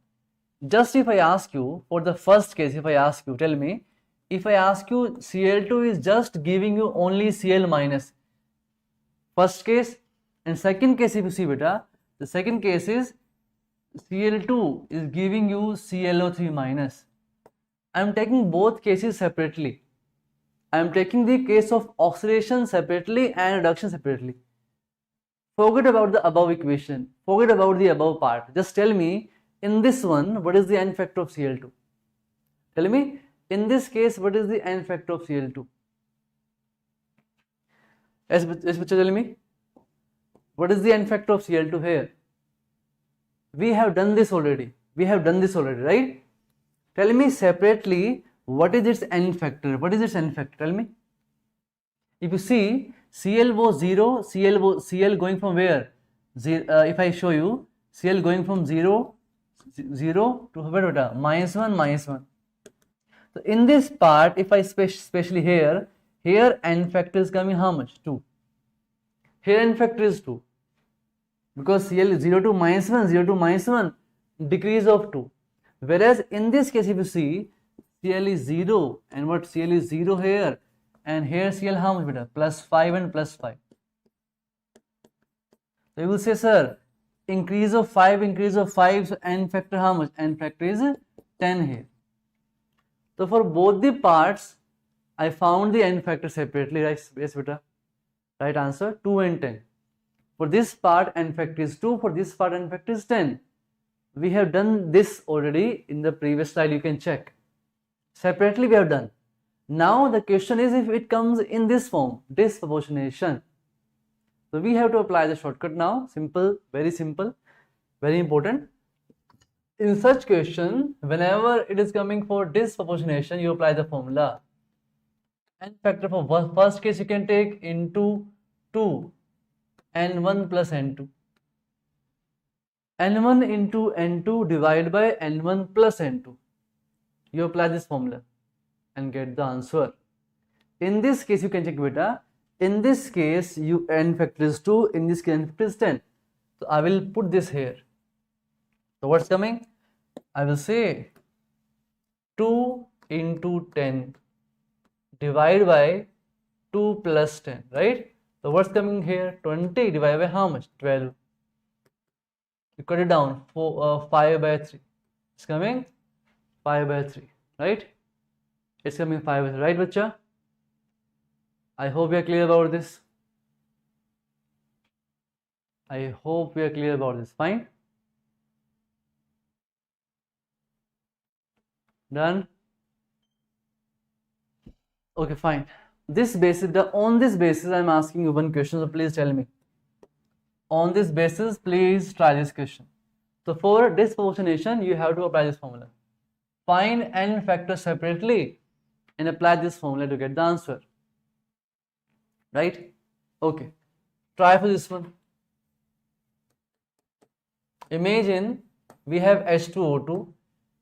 Speaker 1: Just if I ask you, for the first case, if I ask you, tell me, if I ask you Cl2 is just giving you only Cl minus, first case, and second case if you see beta, the second case is Cl2 is giving you ClO3 minus. I am taking both cases separately. I am taking the case of oxidation separately and reduction separately. Forget about the above equation, forget about the above part. Just tell me, in this one, what is the n factor of Cl2? Tell me, in this case, what is the n factor of Cl2? Yes, tell me, what is the n factor of Cl2 here? We have done this already. Right? Tell me separately, what is its n factor? What is its n factor? Tell me. If you see, Cl was 0, Cl going from where? If I show you, Cl going from 0 to -1, -1. So in this part, if I especially here n factor is coming how much? 2. Here n factor is 2. Because Cl is 0 to -1, 0 to -1, decrease of 2. Whereas in this case, if you see, Cl is 0 and what? Cl is 0 here, and here Cl how much beta? +5 and +5. So you will say, sir, increase of 5, so n factor how much? N factor is 10 here. So for both the parts, I found the n factor separately, right? Yes, beta. Right answer, 2 and 10. For this part, n factor is 2, for this part, n factor is 10. We have done this already in the previous slide, you can check. Separately we have done. Now the question is if it comes in this form, disproportionation. So we have to apply the shortcut now. Simple, very important. In such question, whenever it is coming for disproportionation, you apply the formula. N factor for first case you can take into 2, n1 plus n2. n1 into n2 divided by n1 plus n2. You apply this formula and get the answer. In this case, you can check beta. In this case, n factor is 2. In this case, n factor is 10. So I will put this here. So what's coming? I will say 2 into 10 divided by 2 plus 10, right? So what's coming here? 20 divided by how much? 12. You cut it down, 5 by 3. It's coming 5 by 3, right? It's coming 5 by 3, right, bacha? I hope we are clear about this. Fine? Done? Okay, fine. On this basis, I'm asking you one question, so please tell me. On this basis, please try this question. So for disproportionation, you have to apply this formula. Find n factor separately and apply this formula to get the answer. Right? Okay. Try for this one. Imagine we have H2O2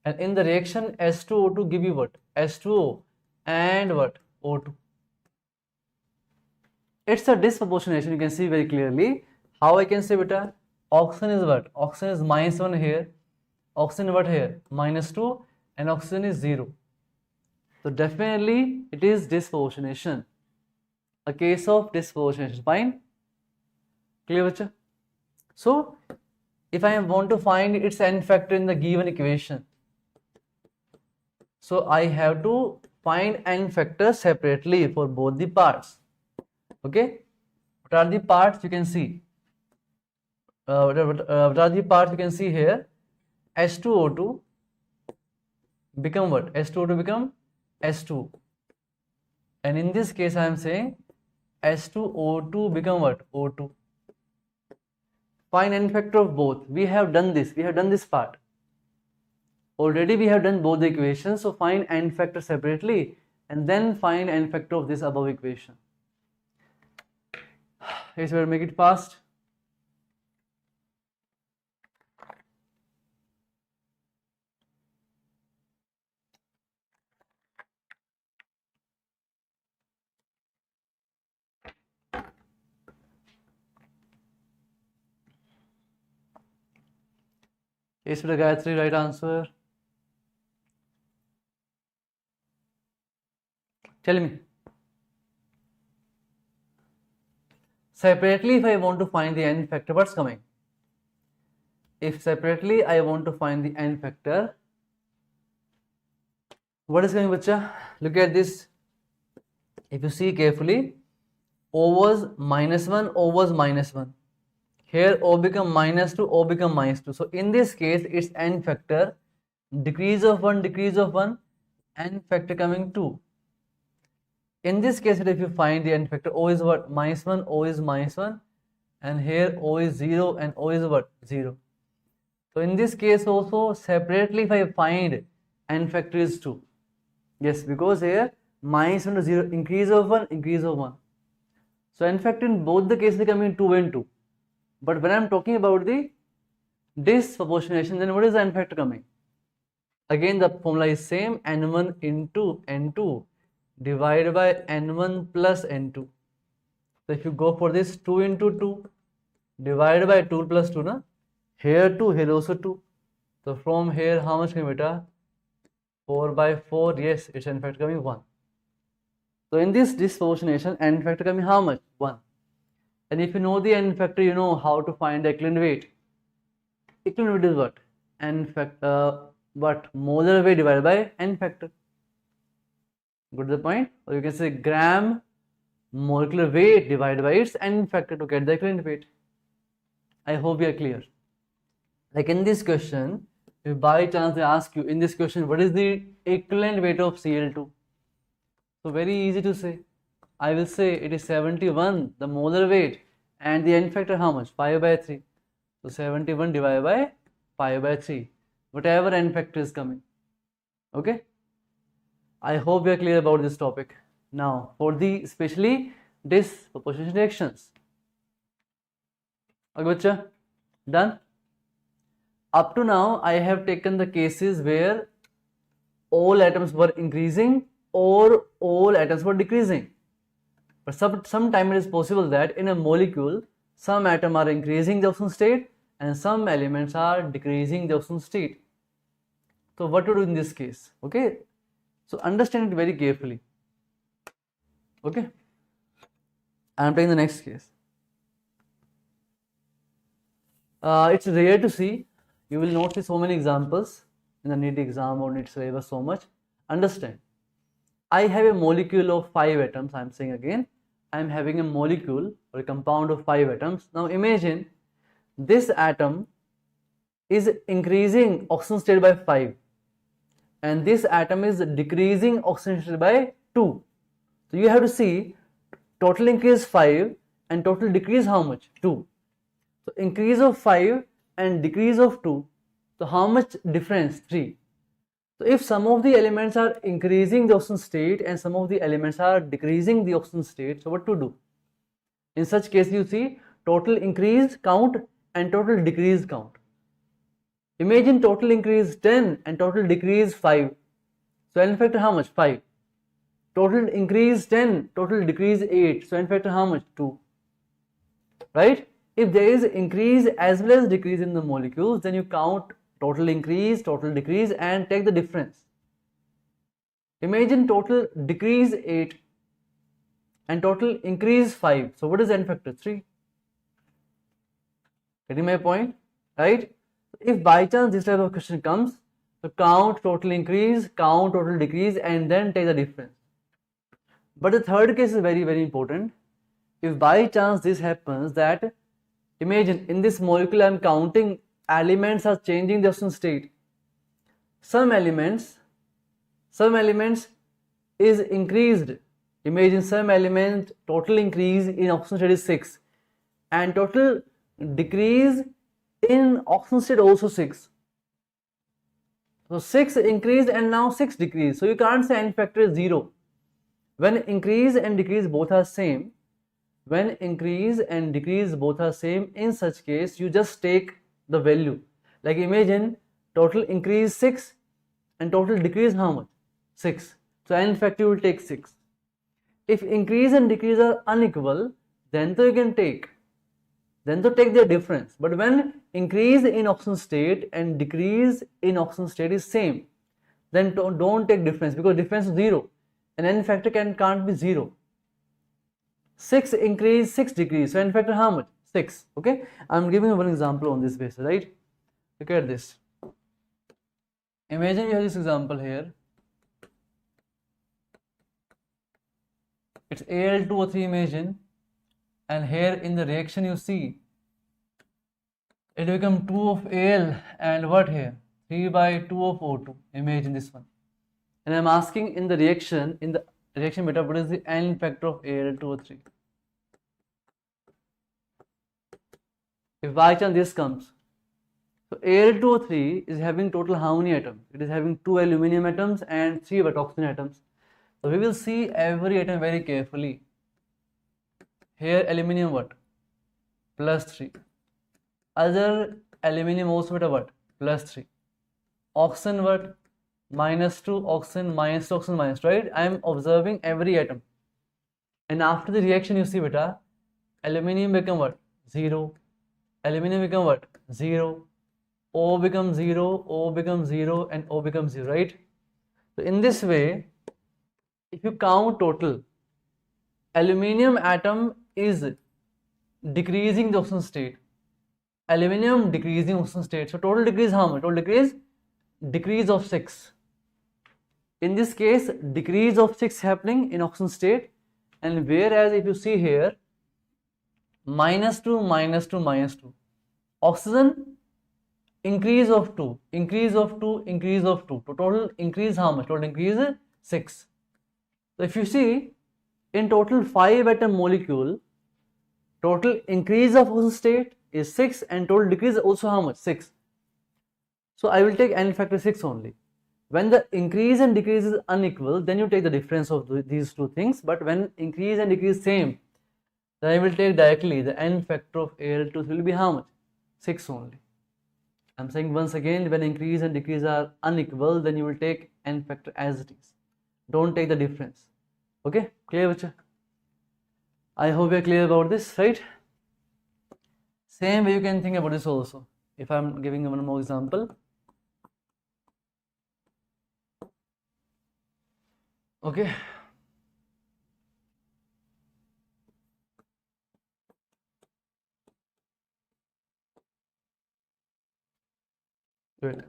Speaker 1: and in the reaction H2O2 give you what? H2O and what? O2. It's a disproportionation, you can see very clearly. How I can say beta? Oxygen is what? Oxygen is -1 here. Oxygen what here? -2 and oxygen is 0. So definitely it is disproportionation. A case of disproportionation. Fine? Clear, bacha? So if I want to find its n factor in the given equation, so I have to find n factor separately for both the parts. Okay? What are the parts you can see? What are the parts you can see here? H2O2 become what? H2O2 become S2. And in this case, I am saying H2O2 become what? O2. Find n factor of both. We have done this. We have done this part. Already we have done both the equations. So find n factor separately and then find n factor of this above equation. Yes, we'll make it fast. Yes, Mr. Gayatri, right answer. Tell me. Separately, if I want to find the n factor, what's coming? If separately I want to find the n factor, what is coming, bacha? Look at this. If you see carefully, O was -1, O was -1. Here O become -2, O become -2. So in this case, its n factor, decrease of 1, n factor coming 2. In this case, if you find the n factor, O is what? -1, O is -1, and here O is 0 and O is what? 0. So in this case also, separately if I find n factor is 2. Yes, because here -1 to 0, increase of 1, increase of 1. So n factor in both the cases coming 2 and 2. But when I am talking about the disproportionation, then what is the n factor coming? Again, the formula is same, n1 into n2 divided by n1 plus n2. So if you go for this, 2 into 2 divided by 2 plus 2, na? Here 2, here also 2. So from here, how much coming, beta? 4 by 4, yes, its n factor coming 1. So in this disproportionation, n factor coming how much? 1. And if you know the n factor, you know how to find the equivalent weight. Equivalent weight is what? N factor, what? Molar weight divided by n factor. Good to the point? Or you can say gram molecular weight divided by its n factor to get the equivalent weight. I hope you are clear. Like in this question, if by chance they ask you in this question, what is the equivalent weight of Cl2? So very easy to say. I will say it is 71, the molar weight, and the n factor how much? 5 by 3. So 71 divided by 5 by 3, whatever n factor is coming. Okay? I hope you are clear about this topic. Now, for the especially disproportionation reactions. Okay, bacha? Done? Up to now, I have taken the cases where all atoms were increasing or all atoms were decreasing. But sometime it is possible that in a molecule, some atoms are increasing the oxidation state and some elements are decreasing the oxidation state. So what to do in this case? Okay. So understand it very carefully. Okay. I am taking the next case. It's rare to see. You will not see so many examples in the NEET exam or NEET syllabus so much. Understand. I have a molecule of 5 atoms. I am saying again, I am having a molecule or a compound of 5 atoms. Now imagine this atom is increasing oxidation state by 5 and this atom is decreasing oxidation state by 2. So you have to see total increase 5 and total decrease how much? 2. So increase of 5 and decrease of 2. So how much difference? 3. So if some of the elements are increasing the oxidation state and some of the elements are decreasing the oxidation state, so what to do? In such case, you see total increase count and total decrease count. Imagine total increase 10 and total decrease 5. So n factor how much? 5. Total increase 10, total decrease 8. So n factor how much? 2. Right? If there is increase as well as decrease in the molecules, then you count total increase, total decrease and take the difference. Imagine total decrease 8 and total increase 5. So what is n factor? 3. Getting my point? Right? If by chance this type of question comes, so count total increase, count total decrease and then take the difference. But the third case is very, very important. If by chance this happens that, imagine in this molecule I am counting elements are changing the oxidation state. Some elements is increased. Imagine some element total increase in oxidation state is 6 and total decrease in oxidation state also 6. So 6 increased and now 6 decreased. So you can't say n factor is 0. When increase and decrease both are same, in such case you just take the value. Like imagine total increase 6 and total decrease how much? 6. So n factor you will take 6. If increase and decrease are unequal, then you can take their difference. But when increase in oxidation state and decrease in oxidation state is same, then don't take difference, because difference is 0 and n factor can't be 0. 6 increase, 6 decrease, so n factor how much? 6. Okay, I'm giving you one example on this basis, right? Look at this. Imagine you have this example here. It's Al2O3, imagine, and here in the reaction you see it become 2 of Al and what here? 3 by 2 of O2. Imagine this one. And I'm asking in the reaction beta, what is the n factor of Al2O3? If by chance this comes, so Al2O3 is having total how many atoms? It is having 2 aluminum atoms and 3 oxygen atoms. So we will see every atom very carefully. Here aluminum what? +3. Other aluminum also what? +3. Oxygen what? -2. Oxygen minus oxygen minus, right? I am observing every atom. And after the reaction you see beta, aluminum become what? 0. Aluminum become what? 0. O becomes 0, O becomes 0 and O becomes 0, right? So in this way, if you count total, aluminum atom is decreasing the oxidation state. Aluminum decreasing oxidation state. So total decrease how much? Total decrease of 6. In this case, decrease of 6 happening in oxidation state, and whereas if you see here, -2, -2, -2. Oxygen increase of 2, increase of 2, increase of 2. So total increase how much? Total increase is 6. So if you see, in total 5 atom molecule, total increase of oxidation state is 6 and total decrease also how much? 6. So I will take n factor 6 only. When the increase and decrease is unequal, then you take the difference of these two things. But when increase and decrease same, then I will take directly the n factor of Al2 will be how much? 6 only. I'm saying once again, when increase and decrease are unequal, then you will take n factor as it is. Don't take the difference. Okay, clear bacha? I hope we are clear about this, right? Same way you can think about this also. If I'm giving you one more example. Okay. Good.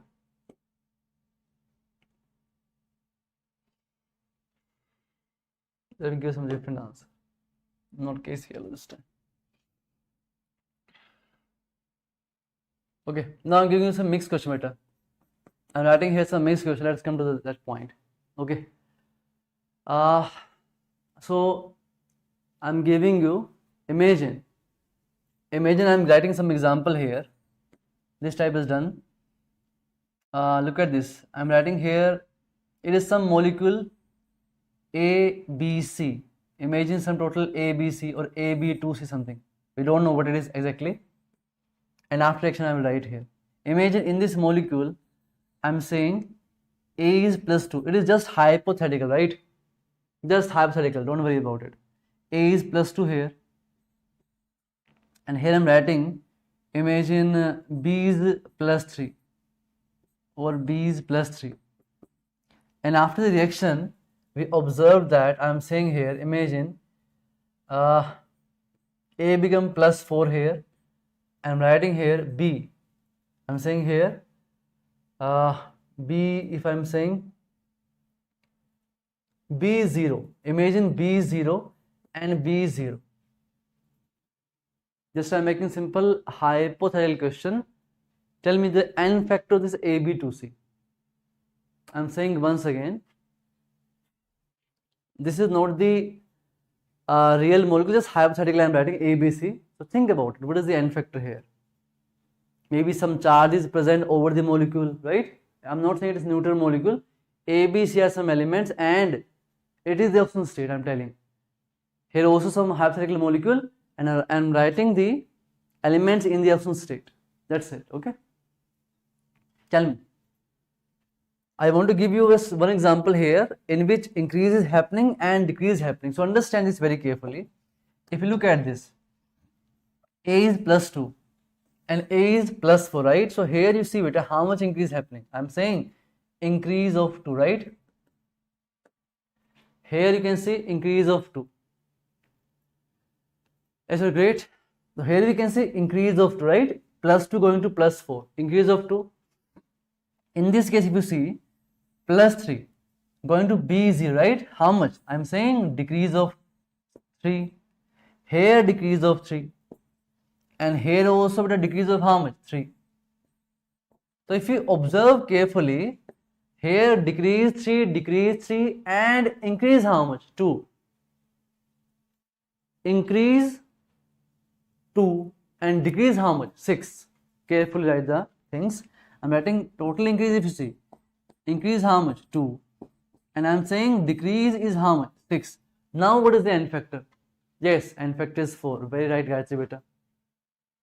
Speaker 1: Let me give some different answer. Not case yellow this time. Okay, now I'm giving you some mixed question beta. I'm writing here some mixed question. Let's come to that point. Okay. So I'm giving you, imagine I'm writing some example here. This type is done. Look at this. I'm writing here, it is some molecule A, B, C. Imagine some total A, B, C or A, B, 2C something. We don't know what it is exactly. And after action I will write here. Imagine in this molecule, I'm saying A is +2. It is just hypothetical, right? Just hypothetical, don't worry about it. A is +2 here. And here I'm writing, imagine B is +3 or B is +3. And after the reaction, we observe that I'm saying here, imagine A become +4 here. I'm writing here B. I'm saying here B, if I'm saying B is 0. Imagine B is 0 and B is 0. Just I'm making simple hypothetical question. Tell me the n factor of this AB2C. I'm saying once again, this is not the real molecule, just hypothetically I'm writing ABC. So think about it. What is the n factor here? Maybe some charge is present over the molecule, right? I'm not saying it is neutral molecule. ABC are some elements and it is the oxidation state, I'm telling. Here also some hypothetical molecule and I'm writing the elements in the oxidation state. That's it, okay? Tell me. I want to give you one example here in which increase is happening and decrease is happening. So understand this very carefully. If you look at this, A is plus 2 and A is plus 4, right? So here you see beta how much increase is happening. I'm saying increase of 2, right? Here you can see increase of 2. Yes, so great. So here we can see increase of 2, right? Plus 2 going to plus 4, increase of 2. In this case, if you see, plus 3 going to B0, right? How much? I'm saying decrease of 3. Here decrease of 3. And here also with a decrease of how much? 3. So if you observe carefully, here decrease 3, and increase how much? 2. Increase 2 and decrease how much? 6. Carefully write the things. I'm writing total increase if you see. Increase how much? 2. And I'm saying decrease is how much? 6. Now what is the n factor? Yes, n factor is 4. Very right, Gayatri beta.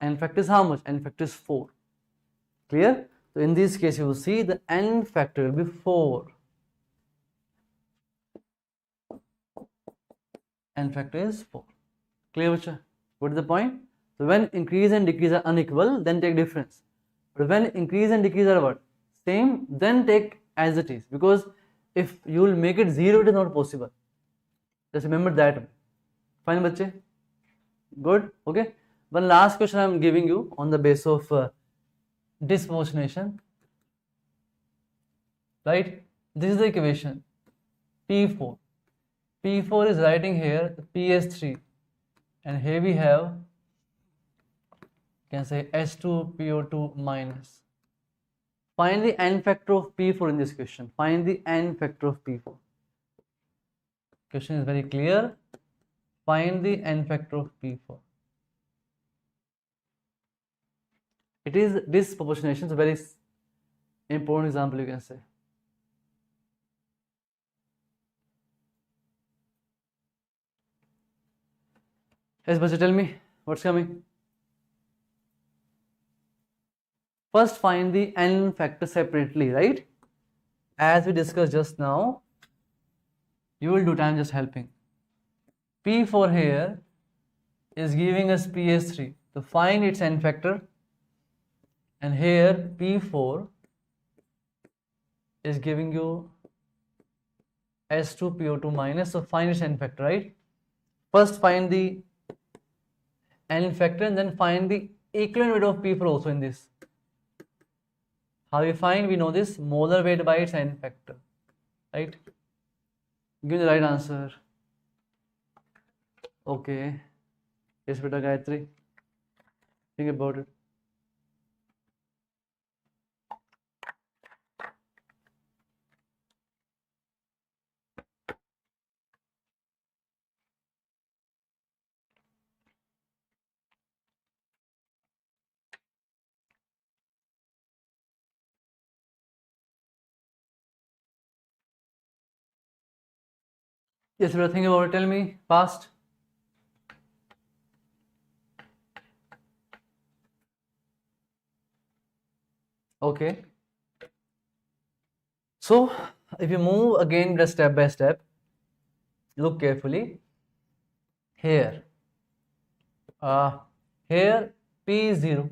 Speaker 1: N factor is how much? N factor is 4. Clear? So in this case you will see the n factor will be 4. N factor is 4. Clear, bacha? What is the point? So when increase and decrease are unequal, then take difference. But when increase and decrease are what? Same, then take as it is. Because if you will make it 0, it is not possible. Just remember that. Fine, bache? Good? Okay. One last question I am giving you on the basis of disproportionation. Right? This is the equation. P4. P4 is writing here PS3. And here we have, you can say H2PO2 minus. Find the n factor of P4 in this question. Find the n factor of P4. Question is very clear. Find the n factor of P4. It is disproportionation, so very important example you can say. Yes, but tell me what's coming. First find the n factor separately, right? As we discussed just now, you will do time just helping. P4 here is giving us PS3. So find its n factor. And here P4 is giving you H2PO2 minus. So find its n factor, right? First find the n factor and then find the equivalent weight of P4 also in this. How we find? We know this molar weight by its n factor, right? Give the right answer. Okay. Yes, beta Gayatri. Think about it. Yes, beta, think about it. Tell me fast. Okay. So if you move again just step by step, look carefully. Here P is 0,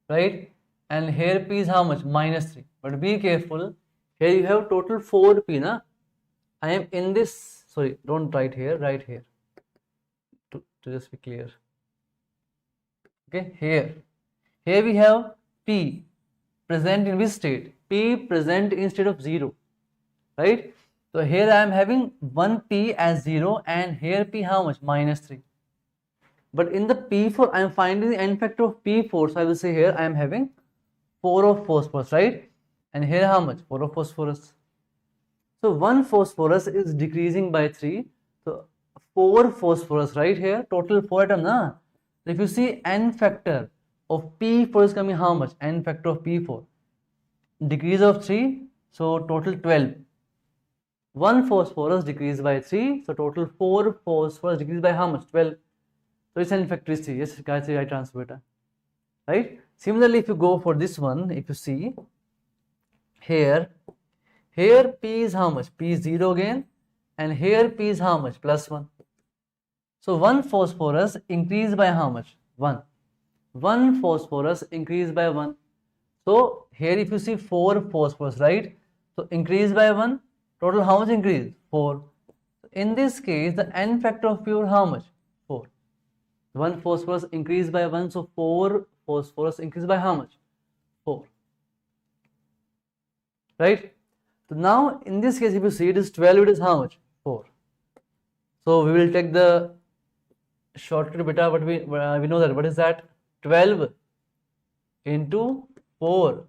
Speaker 1: right? And here P is how much? Minus 3. But be careful. Here you have total 4 P, na? I am in this. Sorry, don't write here. Write here. To just be clear. Okay. Here we have P present in which state? P present in state of 0, right? So here I am having 1 P as 0 and here P how much? Minus 3. But in the P4 I am finding the n factor of P4, so I will say here I am having 4 of phosphorus, right? And here how much? 4 of phosphorus. So 1 phosphorus is decreasing by 3. So 4 phosphorus, right here, total 4 atom, na? So if you see n factor of P4 is coming how much? N factor of P4. Decrease of 3, so total 12. 1 phosphorus decreased by 3, so total 4 phosphorus decreased by how much? 12. So its n factor is 3. Yes, guys, right answer, beta. Right? Similarly, if you go for this one, if you see here P is how much? P is 0 again, and here P is how much? Plus 1. So 1 phosphorus increased by how much? 1. 1 phosphorus increased by 1. So here if you see 4 phosphorus, right? So increased by 1, total how much increase? 4. In this case, the n factor of pure how much? 4. 1 phosphorus increased by 1, so 4 phosphorus increased by how much? 4. Right? So now in this case, if you see it is 12, it is how much? 4. So we will take the shortcut beta, but we know that. What is that? 12 into 4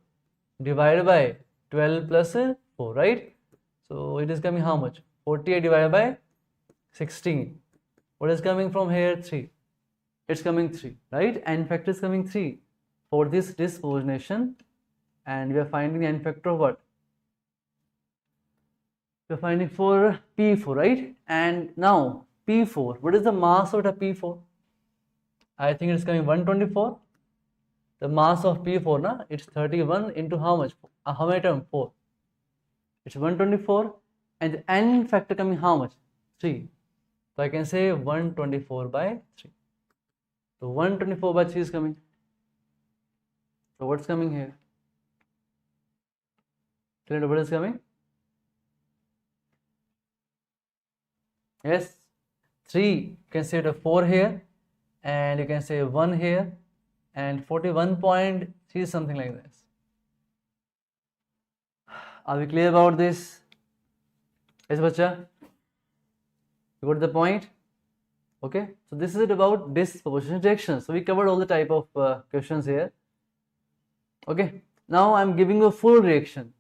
Speaker 1: divided by 12 plus 4, right? So it is coming how much? 48 divided by 16. What is coming from here? 3. It's coming 3, right? N factor is coming 3 for this disproportionation, and we are finding the n factor of what? We are finding for P4, right? And now P4, what is the mass of the P4? I think it's coming 124. The mass of P4, na? It's 31 into how much? How many term? 4. It's 124, and the n factor coming how much? 3. So I can say 124 by 3. So 124 by 3 is coming. So what's coming here? What is coming? Yes, 3. You can say the 4 here, and you can say 1 here, and 41.3, something like this. Are we clear about this? Yes, bacha? You got the point? Okay, so this is it about disproportionate reactions. So we covered all the type of questions here. Okay, now I'm giving you a full reaction.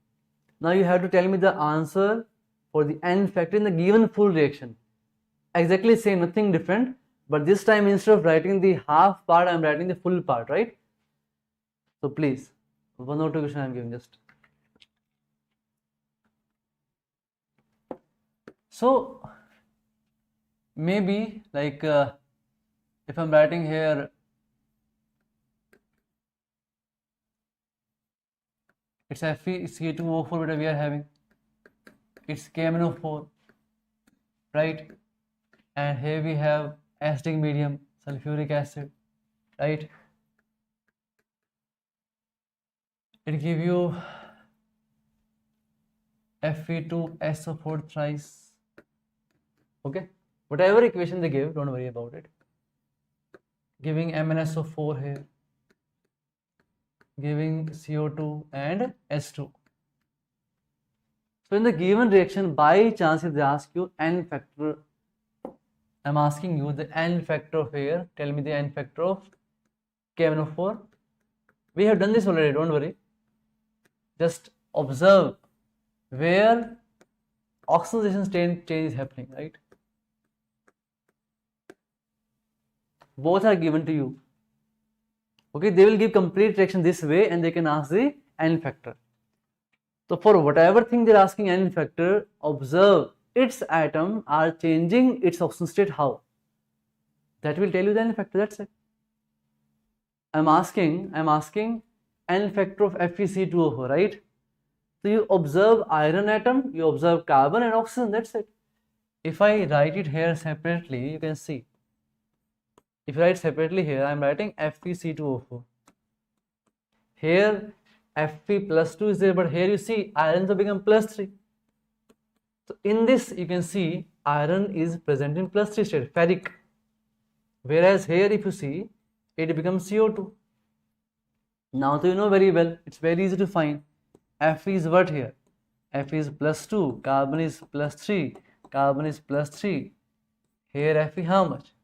Speaker 1: Now you have to tell me the answer for the n factor in the given full reaction. Exactly same, nothing different, but this time instead of writing the half part, I'm writing the full part, right? So please, 1 or 2 questions I'm giving just. So maybe like if I'm writing here, it's Fe2O4 that we are having, it's KMnO4, right? And here we have acidic medium, sulfuric acid, right? It give you Fe2SO4 thrice. Okay, whatever equation they give, don't worry about it. Giving MnSO4 here, giving CO2 and S2. So in the given reaction, by chance if they ask you n factor, I'm asking you the n factor of here, tell me the n factor of KMnO4. We have done this already, don't worry. Just observe where oxidation change is happening, right? Both are given to you. Okay, they will give complete reaction this way, and they can ask the n factor. So for whatever thing they're asking n factor, observe its atom are changing its oxidation state how. That will tell you the n factor. That's it. I'm asking n factor of FeC2O4, right? So you observe iron atom, you observe carbon and oxygen. That's it. If I write it here separately, you can see. If I write separately here, I'm writing FeC2O4. Here Fe plus 2 is there, but here you see iron will become plus 3. So in this you can see iron is present in plus 3 state, ferric. Whereas here if you see, it becomes CO2. Now so you know very well, it's very easy to find. Fe is what here? Fe is plus 2, carbon is plus 3, carbon is plus 3. Here Fe how much?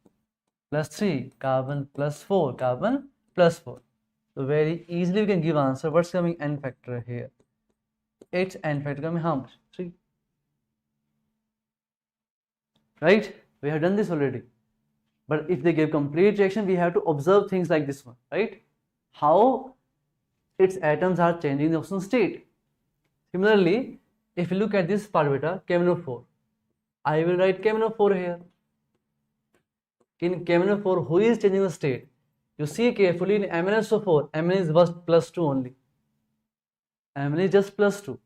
Speaker 1: Plus 3, carbon plus 4, carbon plus 4. So very easily we can give answer. What's coming n factor here? Its n factor coming how much? 3. Right? We have done this already. But if they give complete reaction, we have to observe things like this one, right? How its atoms are changing the oxidation state. Similarly, if you look at this part beta, KMnO4, I will write KMnO4 here. In KMnO4, who is changing the state? You see carefully in MnSO4, Mn is just plus 2 only. Mn is just plus 2.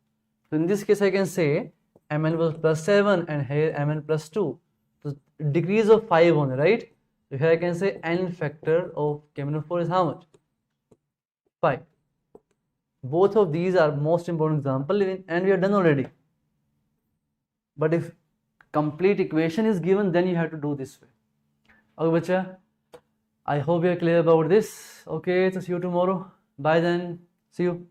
Speaker 1: So in this case, I can say Mn was plus 7 and here Mn plus 2. So decrease of 5 only, right? So here I can say n factor of KMnO4 is how much? 5. Both of these are most important example and we are done already. But if complete equation is given, then you have to do this way. Okay, bacha. I hope you are clear about this. Okay, so see you tomorrow. Bye then. See you.